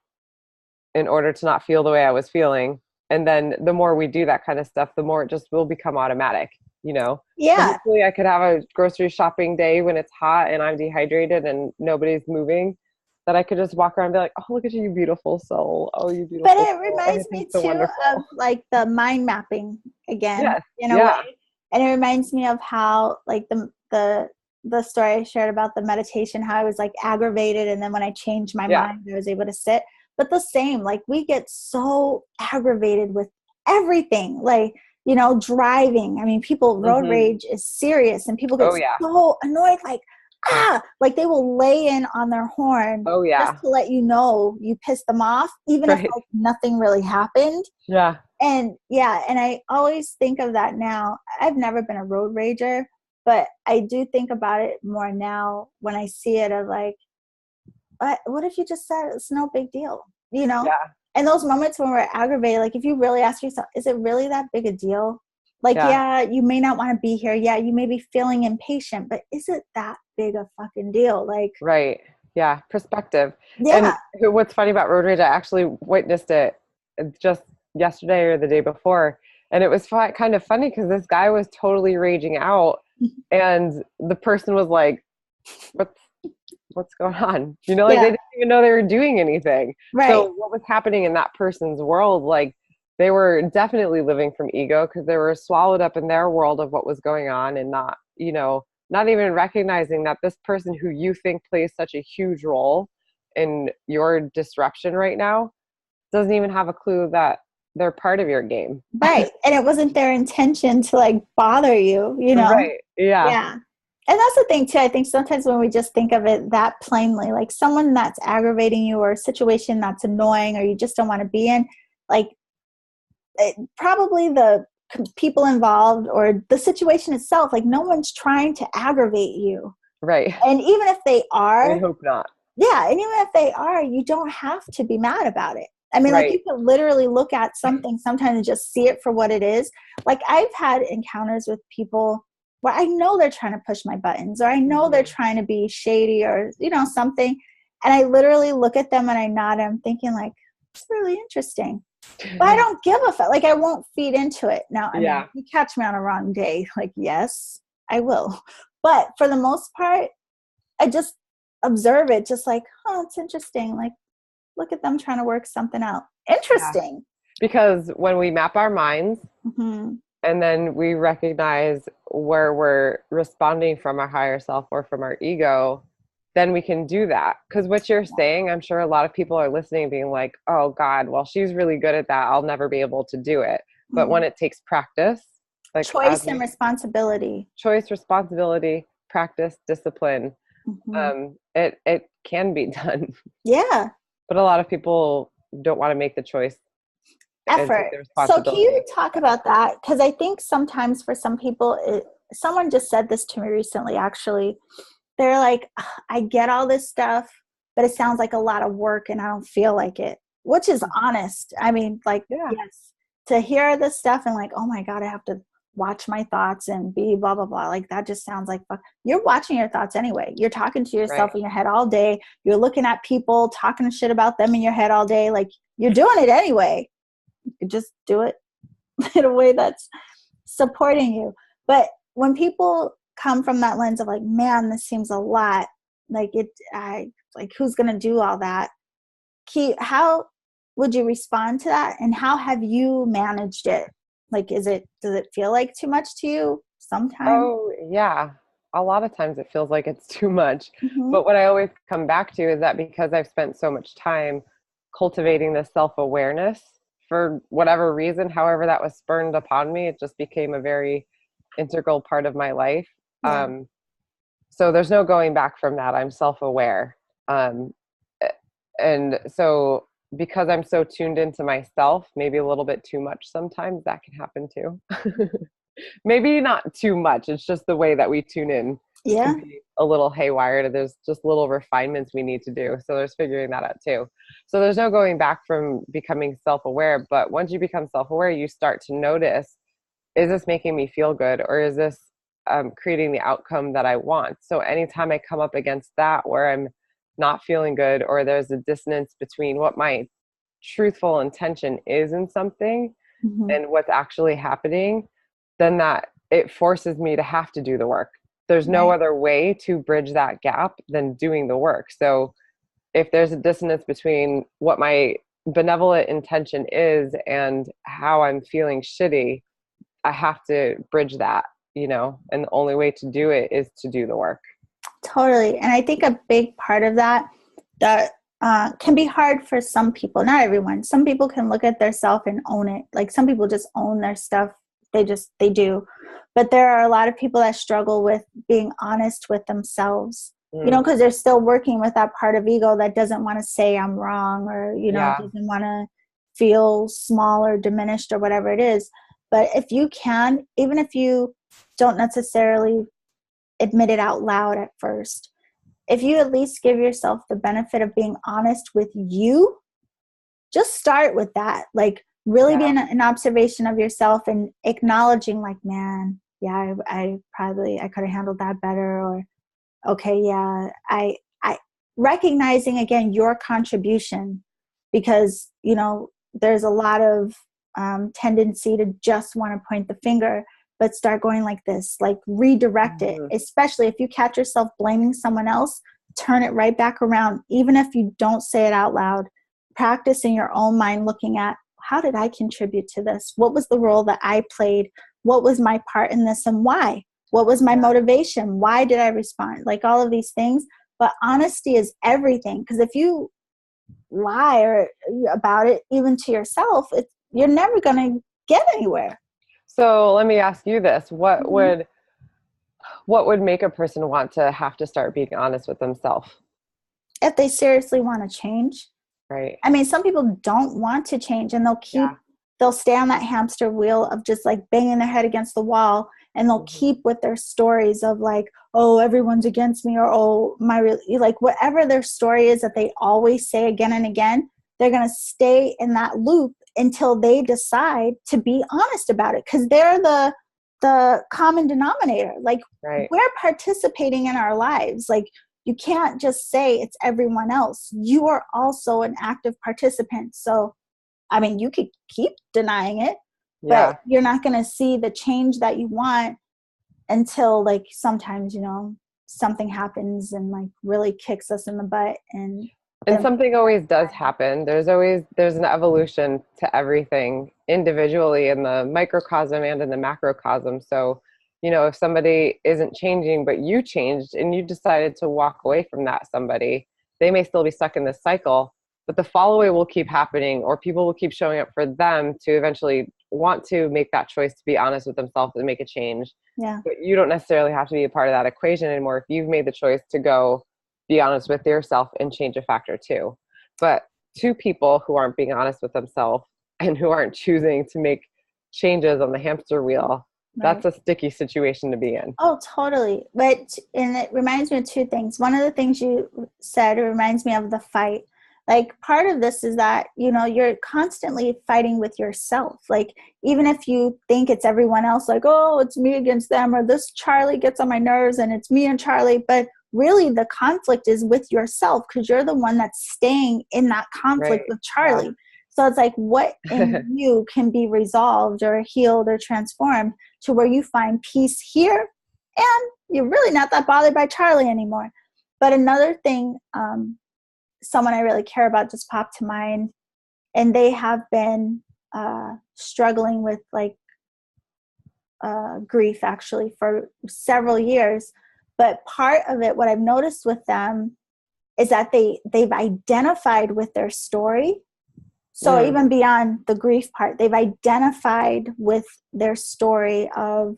in order to not feel the way I was feeling. And then the more we do that kind of stuff, the more it just will become automatic, So Yeah. hopefully I could have a grocery shopping day when it's hot and I'm dehydrated and nobody's moving, that I could just walk around and be like, oh, look at you, beautiful soul. Oh, you But beautiful it soul. reminds me Everything's so too of wonderful. like the mind mapping again, Yes. in a way. Yeah. And it reminds me of how like the story I shared about the meditation, how I was like aggravated, and then when I changed my Yeah. mind, I was able to sit. But the same, like we get so aggravated with everything, like driving. I mean, people road Mm-hmm. rage is serious, and people get Oh, yeah. so annoyed, like they will lay in on their horn Oh, just yeah. to let you know you pissed them off, even if Right. like nothing really happened. Yeah. And yeah, and I always think of that now. I've never been a road rager, but I do think about it more now when I see it of like, what if you just said it's no big deal, you know? Yeah. And those moments when we're aggravated, like if you really ask yourself, is it really that big a deal? Like, Yeah. yeah, you may not want to be here. Yeah, you may be feeling impatient, but is it that big a fucking deal? Like, Right. Yeah. Perspective. And yeah. what's funny about road rage, I actually witnessed it just yesterday or the day before. And it was kind of funny because this guy was totally raging out and the person was like, what's what's going on? Like they Yeah, didn't even know they were doing anything. right. So what was happening in that person's world, like they were definitely living from ego because they were swallowed up in their world of what was going on and not even recognizing that this person who you think plays such a huge role in your disruption right now doesn't even have a clue that they're part of your game. Right. And it wasn't their intention to like bother you, you know? Right. Yeah. Yeah. And that's the thing too. I think sometimes when we just think of it that plainly, like someone that's aggravating you or a situation that's annoying or you just don't want to be in, like probably the people involved or the situation itself, like no one's trying to aggravate you. Right. And even if they I are, hope not. yeah, and even if they are, you don't have to be mad about it. I mean, like Right. you can literally look at something sometimes and just see it for what it is. Like I've had encounters with people where I know they're trying to push my buttons or I know they're Mhm. trying to be shady or, something. And I literally look at them and I nod. I'm thinking like, it's really interesting. But I don't give a fuck. Like I won't feed into it. Now, I mean, Yeah. if you catch me on a wrong day, like, yes, I will. But for the most part, I just observe it, just like, oh, it's interesting. Like, look at them trying to work something out. Yeah. Interesting. Because when we map our minds Mm-hmm. and then we recognize where we're responding from our higher self or from our ego, then we can do that. Because what you're saying, I'm sure a lot of people are listening being like, oh God, well, she's really good at that, I'll never be able to do it. But when Mm-hmm. it takes practice, like as Choice and we responsibility. choice, responsibility, practice, discipline, Mm-hmm. it can be done. Yeah. But a lot of people don't want to make the choice and take Effort. the So can you responsibility. talk about that? Because I think sometimes for some people, someone just said this to me recently, actually. They're like, "Ugh, I get all this stuff, but it sounds like a lot of work and I don't feel like it," which is honest. I mean, like, Yeah. yes, to hear this stuff and like, oh my God, I have to watch my thoughts and be blah, blah, blah. Like, that just sounds like fuck. You're watching your thoughts anyway. You're talking to Right. yourself in your head all day. You're looking at people, talking shit about them in your head all day. Like, you're doing it anyway. You just do it in a way that's supporting you. But when people come from that lens of like, man, this seems a lot, like like who's going to do all that? How would you respond to that? And how have you managed it? Like, does it feel like too much to you sometimes? Oh, yeah. A lot of times it feels like it's too much. Mm-hmm. But what I always come back to is that because I've spent so much time cultivating this self-awareness for whatever reason, however that was spurned upon me. It just became a very integral part of my life. Yeah. So there's no going back from that. I'm self-aware. Um, and so because I'm so tuned into myself, maybe a little bit too much sometimes, that can happen too. Maybe not too much. It's just the way that we tune in Yeah. can be a little haywire. There's just little refinements we need to do. So there's figuring that out too. So there's no going back from becoming self-aware. But once you become self-aware, you start to notice, is this making me feel good? Or is this creating the outcome that I want? So anytime I come up against that where I'm not feeling good, or there's a dissonance between what my truthful intention is in something Mm-hmm. and what's actually happening, then that it forces me to have to do the work. There's no Right. other way to bridge that gap than doing the work. So if there's a dissonance between what my benevolent intention is and how I'm feeling shitty, I have to bridge that, and the only way to do it is to do the work. Totally. And I think a big part of that can be hard for some people, not everyone. Some people can look at their self and own it. Like some people just own their stuff. They do. But there are a lot of people that struggle with being honest with themselves, because they're still working with that part of ego that doesn't want to say I'm wrong, or, Yeah. doesn't want to feel small or diminished or whatever it is. But if you can, even if you don't necessarily admit it out loud at first, if you at least give yourself the benefit of being honest with you, just start with that. Like really being an observation of yourself and acknowledging like, man, yeah, I could have handled that better. Or, okay, yeah, I recognizing again your contribution, because, there's a lot of tendency to just want to point the finger, but start going like this, like redirect it, especially if you catch yourself blaming someone else, turn it right back around. Even if you don't say it out loud, practice in your own mind looking at, how did I contribute to this? What was the role that I played? What was my part in this and why? What was my motivation? Why did I respond? Like all of these things. But honesty is everything. Because if you lie about it, even to yourself, you're never going to get anywhere. So let me ask you this. What would make a person want to have to start being honest with themselves? If they seriously want to change. Right. I mean, some people don't want to change, and they'll stay on that hamster wheel of just like banging their head against the wall, and they'll keep with their stories of like, oh, everyone's against me, or oh, like whatever their story is that they always say again and again, they're going to stay in that loop until they decide to be honest about it, because they're the common denominator. Like we're participating in our lives. Like you can't just say it's everyone else. You are also an active participant. So, I mean, you could keep denying it, but you're not going to see the change that you want until like sometimes, something happens and like really kicks us in the butt. And something always does happen. There's an evolution to everything individually in the microcosm and in the macrocosm. So, if somebody isn't changing, but you changed and you decided to walk away from that somebody, they may still be stuck in this cycle, but the follow away will keep happening, or people will keep showing up for them to eventually want to make that choice to be honest with themselves and make a change. Yeah. But you don't necessarily have to be a part of that equation anymore if you've made the choice to go be honest with yourself and change a factor too. But two people who aren't being honest with themselves and who aren't choosing to make changes on the hamster wheel, that's a sticky situation to be in. Oh, totally. And it reminds me of two things. One of the things you said, it reminds me of the fight. Like part of this is that, you're constantly fighting with yourself. Like even if you think it's everyone else, like, oh, it's me against them, or this Charlie gets on my nerves and it's me and Charlie. But really the conflict is with yourself, because you're the one that's staying in that conflict with Charlie. Yeah. So it's like what in you can be resolved or healed or transformed to where you find peace here, and you're really not that bothered by Charlie anymore. But another thing, someone I really care about just popped to mind, and they have been struggling with like grief actually for several years. But part of it, what I've noticed with them is that they've identified with their story, So even beyond the grief part, they've identified with their story of,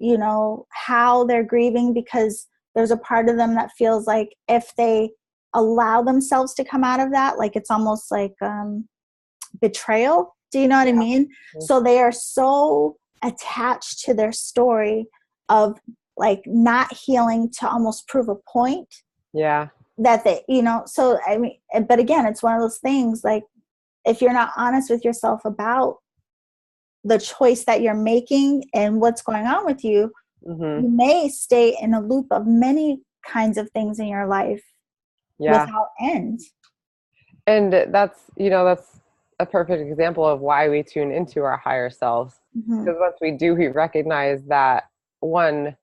you know, how they're grieving, because there's a part of them that feels like if they allow themselves to come out of that, like it's almost like betrayal. Do you know what I mean? So they are so attached to their story of like not healing to almost prove a point. Yeah. That they, you know, so I mean, but again, it's one of those things like, if you're not honest with yourself about the choice that you're making and what's going on with you, you may stay in a loop of many kinds of things in your life without end. And that's, you know, that's a perfect example of why we tune into our higher selves. Because once we do, we recognize that, one,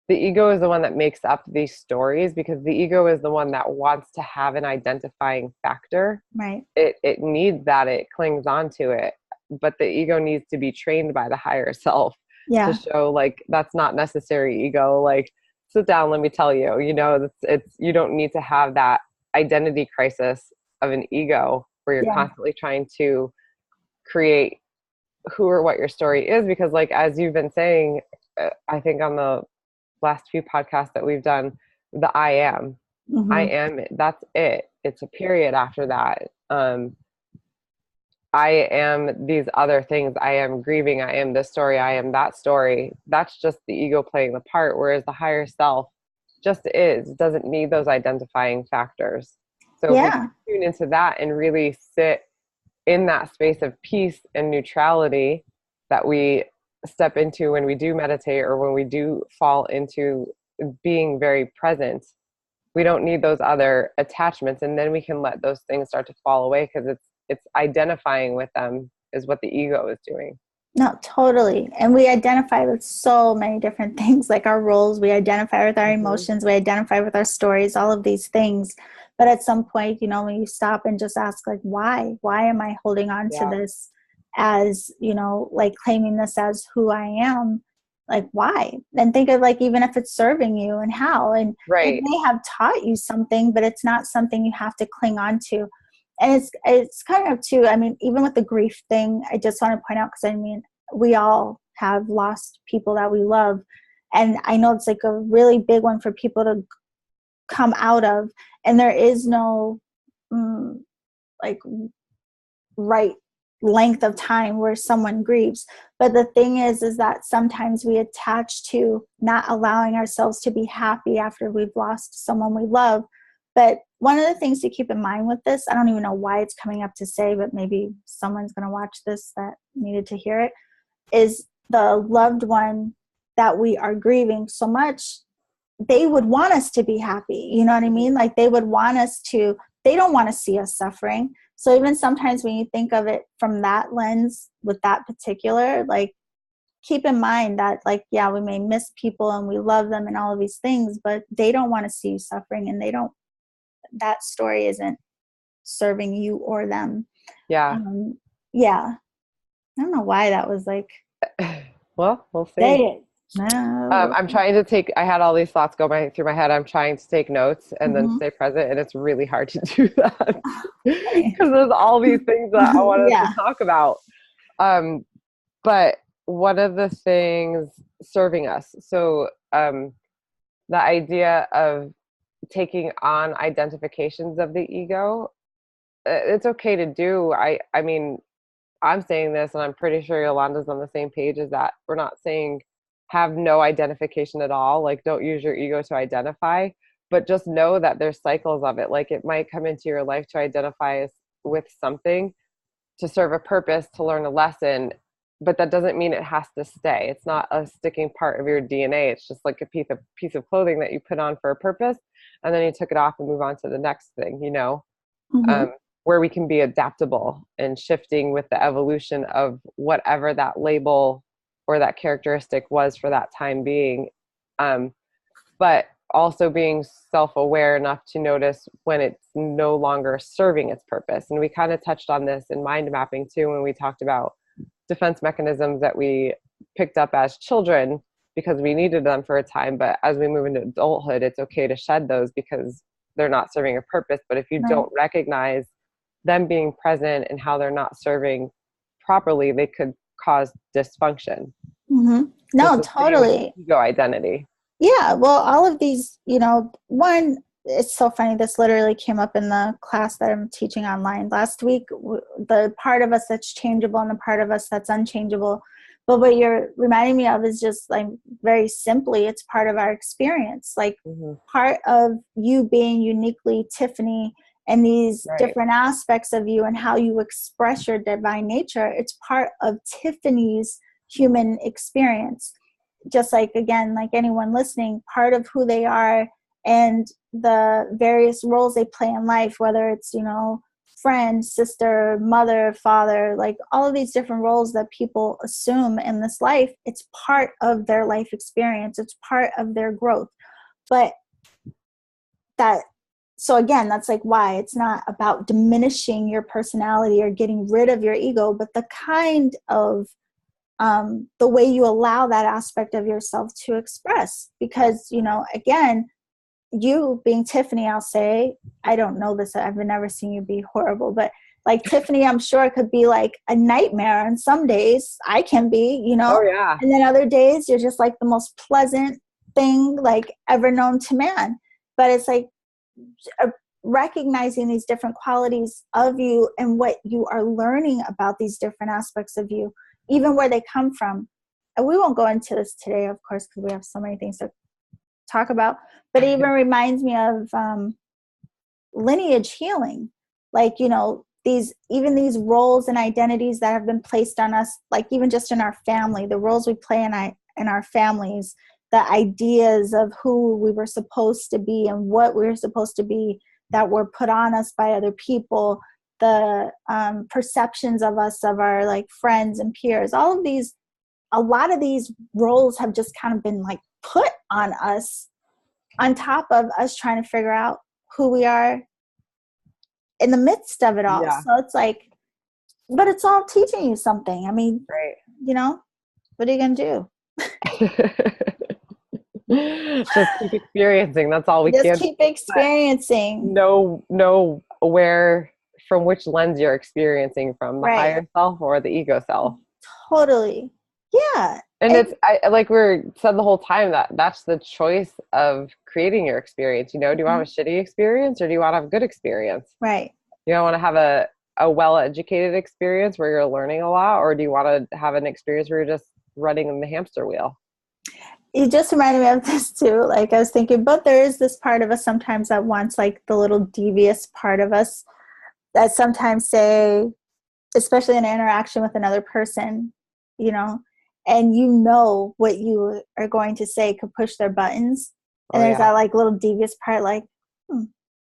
the ego is the one that makes up these stories, because the ego is the one that wants to have an identifying factor. Right. It needs that. It clings onto it. But the ego needs to be trained by the higher self to show, like, that's not necessary, ego. Like, sit down, let me tell you, you know, it's you don't need to have that identity crisis of an ego where you're constantly trying to create who or what your story is. Because, like, as you've been saying, I think on the last few podcasts that we've done, the I am, that's it. It's a period after that. I am these other things. I am grieving. I am this story. I am that story. That's just the ego playing the part. Whereas the higher self just is, doesn't need those identifying factors. So if we tune into that and really sit in that space of peace and neutrality that we step into when we do meditate, or when we do fall into being very present, we don't need those other attachments. And then we can let those things start to fall away, because it's identifying with them is what the ego is doing. No, totally. And we identify with so many different things, like our roles. We identify with our emotions. We identify with our stories, all of these things. But at some point, you know, when you stop and just ask, like, why am I holding on to this as, you know, like claiming this as who I am? Like, why? And think of, like, even if it's serving you and how, and it may have taught you something, but it's not something you have to cling on to. And it's kind of too, I mean, even with the grief thing, I just want to point out, because I mean, we all have lost people that we love. And I know it's like a really big one for people to come out of. And there is no like right length of time where someone grieves. But the thing is that sometimes we attach to not allowing ourselves to be happy after we've lost someone we love. But one of the things to keep in mind with this, I don't even know why it's coming up to say, but maybe someone's going to watch this that needed to hear it, is the loved one that we are grieving so much, they would want us to be happy. You know what I mean? Like, they would want us to, they don't want to see us suffering. So even sometimes when you think of it from that lens with that particular, like, keep in mind that, like, yeah, we may miss people and we love them and all of these things, but they don't want to see you suffering, and that story isn't serving you or them. Yeah. I don't know why that was like, well, we'll see. Say it. No. I'm trying to take, I had all these thoughts go through my head. I'm trying to take notes and then stay present. And it's really hard to do that because there's all these things that I wanted to talk about. But one of the things serving us, so the idea of taking on identifications of the ego, it's okay to do. I mean, I'm saying this, and I'm pretty sure Yolanda's on the same page as that. We're not saying have no identification at all. Like, don't use your ego to identify, but just know that there's cycles of it. Like, it might come into your life to identify with something, to serve a purpose, to learn a lesson, but that doesn't mean it has to stay. It's not a sticking part of your DNA. It's just like a piece of clothing that you put on for a purpose, and then you took it off and move on to the next thing, you know? Where we can be adaptable and shifting with the evolution of whatever that label or that characteristic was for that time being. But also being self-aware enough to notice when it's no longer serving its purpose. And we kind of touched on this in mind mapping too, when we talked about defense mechanisms that we picked up as children because we needed them for a time. But as we move into adulthood, it's okay to shed those because they're not serving a purpose. But if you don't recognize them being present and how they're not serving properly, they could cause dysfunction. Mm-hmm. So it's No, the same with totally. ego identity. Yeah, well, all of these, one, it's so funny. This literally came up in the class that I'm teaching online last week. The part of us that's changeable and the part of us that's unchangeable. But what you're reminding me of is just like very simply, it's part of our experience. Like Mm-hmm. part of you being uniquely Tiffany and these Right. different aspects of you and how you express your divine nature, it's part of Tiffany's human experience. Just like, again, like anyone listening, part of who they are and the various roles they play in life, whether it's, friend, sister, mother, father, like all of these different roles that people assume in this life, it's part of their life experience. It's part of their growth. But so again, that's like why it's not about diminishing your personality or getting rid of your ego, but the kind of the way you allow that aspect of yourself to express. Because, again, you being Tiffany, I'll say, I don't know this, I've never seen you be horrible, but like Tiffany, I'm sure it could be like a nightmare. And some days I can be, Oh yeah. and then other days you're just like the most pleasant thing like ever known to man. But it's like recognizing these different qualities of you and what you are learning about these different aspects of you, even where they come from. And we won't go into this today, of course, because we have so many things to talk about, but it even reminds me of lineage healing. Like, these roles and identities that have been placed on us, like even just in our family, the roles we play in our families, the ideas of who we were supposed to be and what we were supposed to be that were put on us by other people, the perceptions of us, of our like friends and peers, all of these, a lot of these roles have just kind of been like put on us on top of us trying to figure out who we are in the midst of it all. Yeah. So it's like, but it's all teaching you something. I mean, Right. What are you going to do? Just keep experiencing. That's all we Just can. keep experiencing. Know where, from which lens you're experiencing from, the Right. higher self or the ego self. Totally. Yeah. And it's like we said the whole time, that's the choice of creating your experience. Do you want to have a shitty experience or do you want to have a good experience? Right. You don't want to have a well-educated experience where you're learning a lot, or do you want to have an experience where you're just running in the hamster wheel? You just reminded me of this too. Like I was thinking, but there is this part of us sometimes that wants like the little devious part of us that sometimes say, especially in an interaction with another person, and what you are going to say could push their buttons. And there's that like little devious part, like,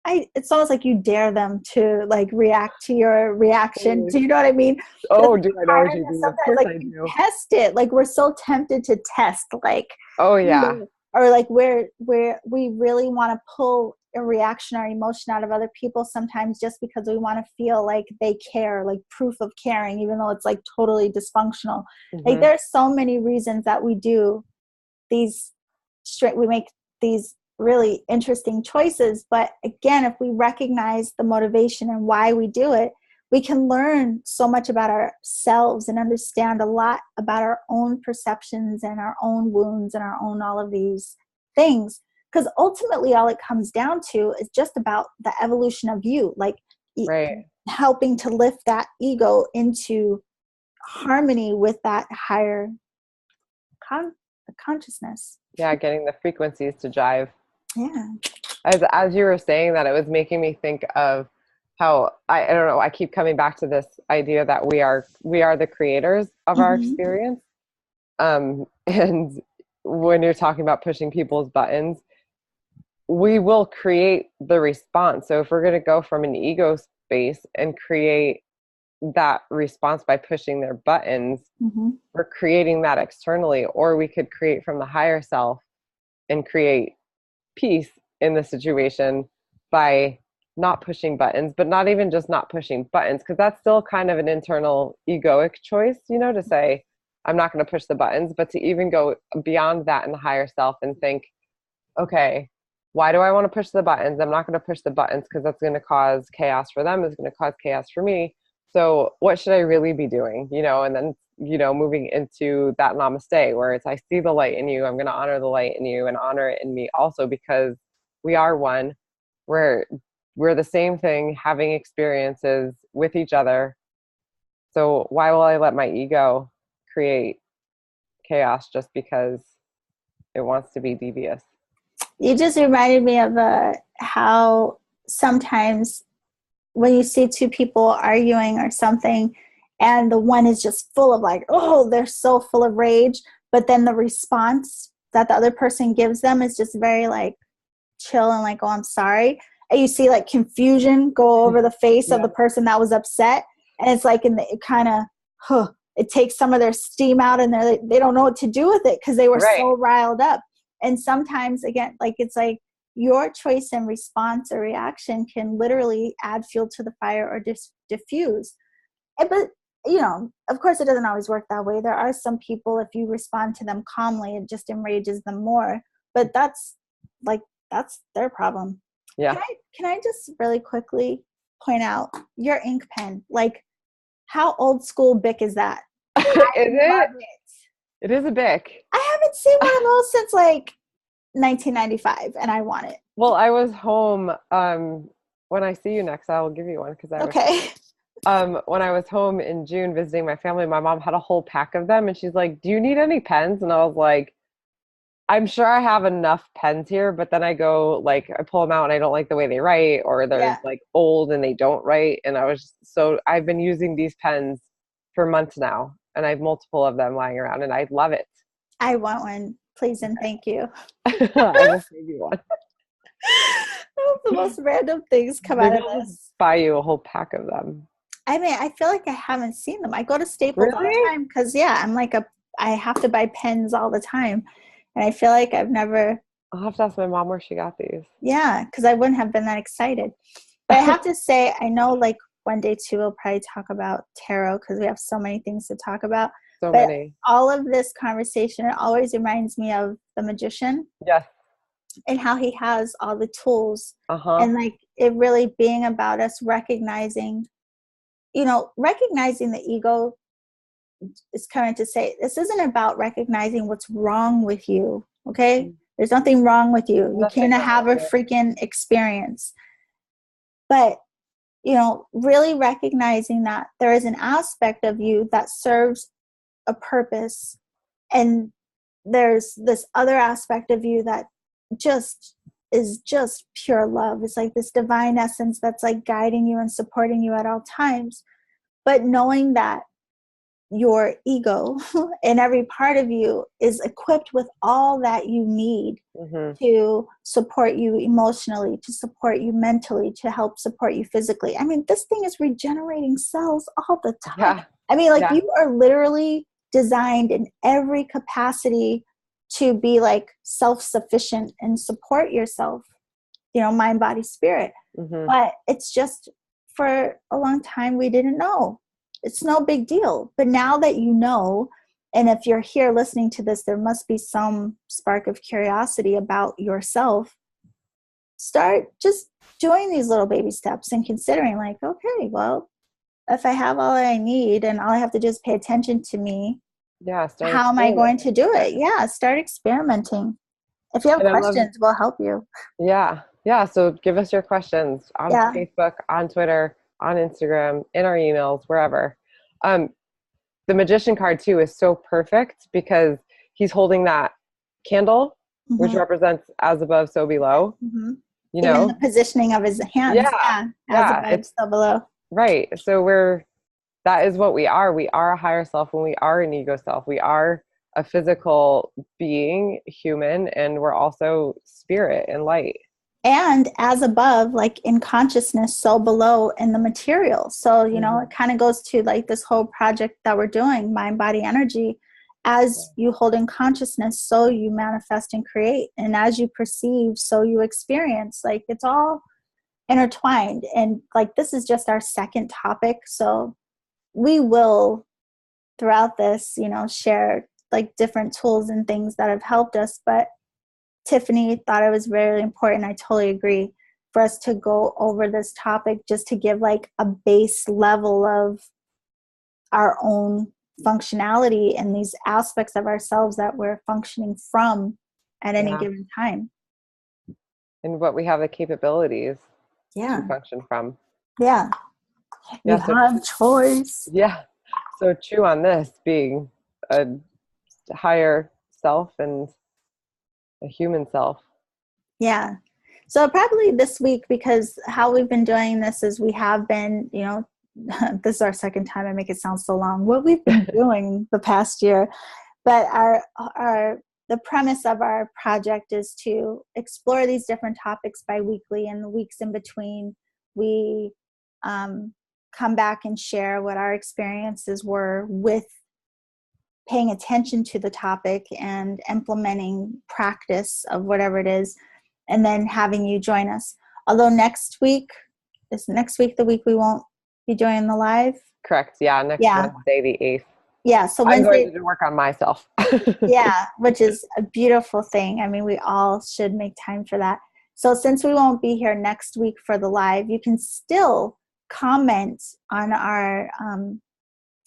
it's almost like you dare them to like react to your reaction. Do you know what I mean? Oh, do I know what you mean? Of course like, I do. Test it. Like we're so tempted to test, like, oh yeah. Or like where we really want to pull a reaction or emotion out of other people sometimes just because we want to feel like they care, like proof of caring, even though it's like totally dysfunctional. Like there's so many reasons that we do these we make these really interesting choices. But again, if we recognize the motivation and why we do it, we can learn so much about ourselves and understand a lot about our own perceptions and our own wounds and our own all of these things. Because ultimately, all it comes down to is just about the evolution of you, like helping to lift that ego into harmony with that higher consciousness. Yeah, getting the frequencies to jive. Yeah. As you were saying that, it was making me think of how I don't know, I keep coming back to this idea that we are the creators of our experience. And when you're talking about pushing people's buttons, we will create the response. So if we're going to go from an ego space and create that response by pushing their buttons, we're creating that externally. Or we could create from the higher self and create peace in the situation by not pushing buttons, but not even just not pushing buttons, because that's still kind of an internal egoic choice, to say, I'm not going to push the buttons, but to even go beyond that in the higher self and think, okay, why do I want to push the buttons? I'm not going to push the buttons because that's going to cause chaos for them. It's going to cause chaos for me. So what should I really be doing? And then, moving into that namaste where it's, I see the light in you. I'm going to honor the light in you and honor it in me also, because we are one. We're the same thing, having experiences with each other. So why will I let my ego create chaos just because it wants to be devious? You just reminded me of how sometimes when you see two people arguing or something, and the one is just full of like, oh, they're so full of rage, but then the response that the other person gives them is just very like chill and like, oh, I'm sorry. And you see like confusion go over the face of the person that was upset. And it's like, it kind of, it takes some of their steam out, and they don't know what to do with it because they were so riled up. And sometimes, again, like it's like your choice and response or reaction can literally add fuel to the fire or diffuse. But, of course, it doesn't always work that way. There are some people, if you respond to them calmly, it just enrages them more. But that's their problem. Yeah. Can I just really quickly point out your ink pen? Like, how old school Bic is that? Is it? It is a Bic. I haven't seen one of those since like 1995, and I want it. Well, I was home. When I see you next, I'll give you one because when I was home in June visiting my family, my mom had a whole pack of them, and she's like, "Do you need any pens?" And I was like, "I'm sure I have enough pens here," but then I go like I pull them out and I don't like the way they write, or they're like old and they don't write. And I've been using these pens for months now, and I have multiple of them lying around, and I love it. I want one, please and thank you. I will save you one. The most random things come out of this. Buy you a whole pack of them. I mean, I feel like I haven't seen them. I go to Staples all the time because I'm like I have to buy pens all the time, and I feel like I've never. I'll have to ask my mom where she got these. Yeah, because I wouldn't have been that excited. But I have to say, I know like one day too we'll probably talk about tarot because we have so many things to talk about. So many. All of this conversation, it always reminds me of the magician. Yes. And how he has all the tools. And like it really being about us recognizing the ego is coming to say, this isn't about recognizing what's wrong with you. Okay. There's nothing wrong with you. You can't have a freaking experience. But, really recognizing that there is an aspect of you that serves a purpose. And there's this other aspect of you that is just pure love. It's like this divine essence that's like guiding you and supporting you at all times. But knowing that your ego and every part of you is equipped with all that you need to support you emotionally, to support you mentally, to help support you physically. I mean, this thing is regenerating cells all the time. Yeah. I mean, like you are literally designed in every capacity to be like self-sufficient and support yourself, mind, body, spirit. But it's just for a long time we didn't know. It's no big deal. But now that you know, and if you're here listening to this, there must be some spark of curiosity about yourself. Start just doing these little baby steps and considering like, okay, well, if I have all I need and all I have to do is pay attention to me, how am I going to do it? Yeah, start experimenting. If you have questions, we'll help you. Yeah. So give us your questions on Facebook, on Twitter, on Instagram, in our emails, wherever. The magician card too is so perfect because he's holding that candle, which represents as above, so below. Even the positioning of his hands. As above, so below. Right. So that is what we are. We are a higher self when we are an ego self. We are a physical being, human, and we're also spirit and light. And as above, like in consciousness, so below in the material. So, it kind of goes to like this whole project that we're doing, mind, body, energy. As you hold in consciousness, so you manifest and create. And as you perceive, so you experience. Like it's all intertwined. And like this is just our second topic. So we will, throughout this, share like different tools and things that have helped us. But Tiffany thought it was very important. I totally agree for us to go over this topic just to give like a base level of our own functionality and these aspects of ourselves that we're functioning from at any given time. And what we have the capabilities Yeah. to function from. Yeah. You have choice. Yeah. So chew on this being a higher self and a human self. Yeah. So probably this week, because how we've been doing this is we have been, you know, this is our second time. I make it sound so long. What we've been doing the past year, but the premise of our project is to explore these different topics bi-weekly, and the weeks in between, we come back and share what our experiences were with paying attention to the topic and implementing practice of whatever it is, and then having you join us. Although next week the week we won't be doing the live? Correct. Yeah. Next Wednesday, the 8th. Yeah. So I'm Wednesday, going to work on myself. yeah, which is a beautiful thing. I mean, we all should make time for that. So since we won't be here next week for the live, you can still comment on our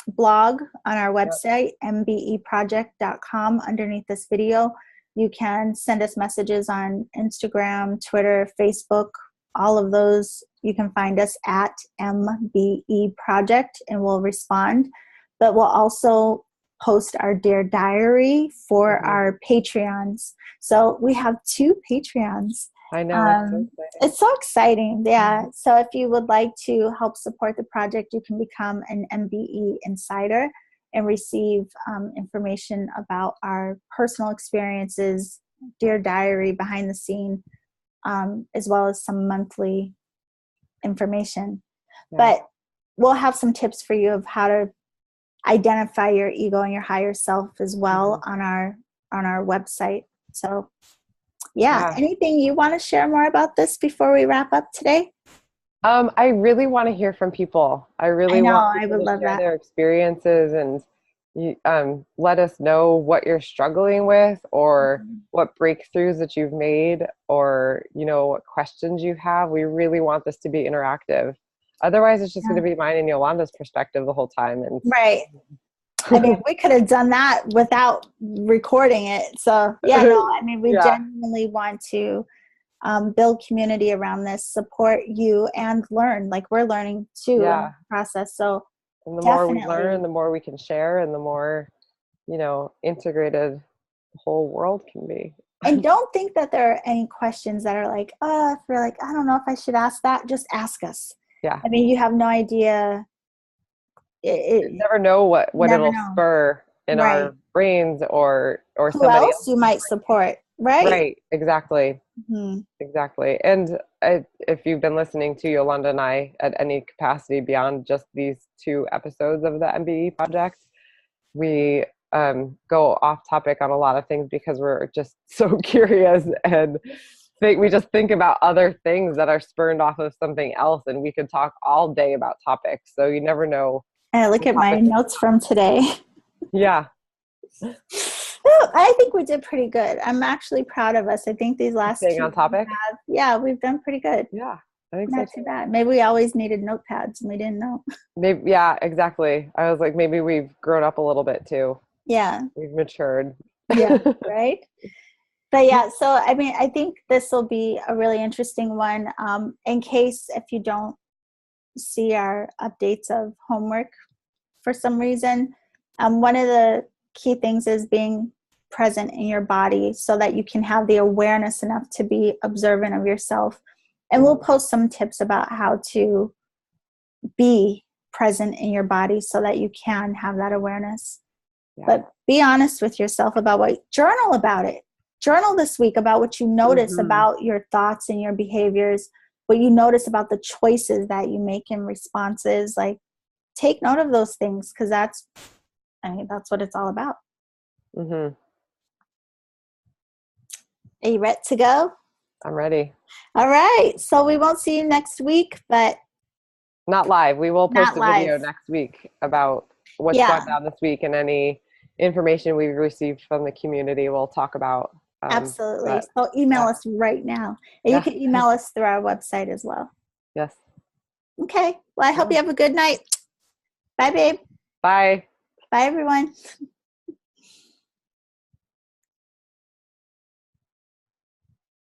blog on our website, mbeproject.com, underneath this video. You can send us messages on Instagram, Twitter, Facebook, all of those. You can find us at MBE Project and we'll respond. But we'll also post our Dear Diary for our Patreons. So we have 2 Patreons. I know. It's so exciting. Yeah. So if you would like to help support the project, you can become an MBE insider and receive information about our personal experiences, Dear Diary, behind the scene, as well as some monthly information. Yeah. But we'll have some tips for you of how to identify your ego and your higher self as well on our website. So yeah. Anything you want to share more about this before we wrap up today? I really want to hear from people. I really want people to share their experiences and let us know what you're struggling with, or what breakthroughs that you've made, or what questions you have. We really want this to be interactive. Otherwise, it's just going to be mine and Yolanda's perspective the whole time. And right. I mean, we could have done that without recording it. So yeah, no, I mean, we genuinely want to build community around this, support you, and learn. Like we're learning too in the process. So and the more we learn, the more we can share, and the more, integrated the whole world can be. And don't think that there are any questions that are like, if you're like, I don't know if I should ask that, just ask us. Yeah. I mean, you have no idea. You never know what it'll spur in our brains or who somebody else you might support. Right. Exactly. Exactly. And if you've been listening to Yolanda and I at any capacity beyond just these 2 episodes of the MBE project, we go off topic on a lot of things because we're just so curious, and we just think about other things that are spurned off of something else, and we could talk all day about topics. So you never know. Look at my notes from today. Yeah. I think we did pretty good. I'm actually proud of us. I think these last staying on topic. We've done pretty good. Yeah, I think not so too bad. Maybe we always needed notepads and we didn't know. Maybe, yeah, exactly. I was like, maybe we've grown up a little bit too. Yeah, we've matured. Yeah, right. But yeah, so I mean, I think this will be a really interesting one. In case if you don't see our updates of homework for some reason, one of the key things is being present in your body so that you can have the awareness enough to be observant of yourself. And we'll post some tips about how to be present in your body so that you can have that awareness. Yeah. But be honest with yourself about journal about it. Journal this week about what you notice about your thoughts and your behaviors, what you notice about the choices that you make in responses. Like, take note of those things, because that's what it's all about. Are you ready to go? I'm ready. All right. So we won't see you next week, but not live. We will post a video next week about what's gone down this week, and any information we've received from the community we'll talk about. Absolutely. But So email yeah, us right now. And you yeah, can email us through our website as well. yes. Okay. Well, I hope Yeah. you have a good night. Bye, babe. Bye. Bye, everyone.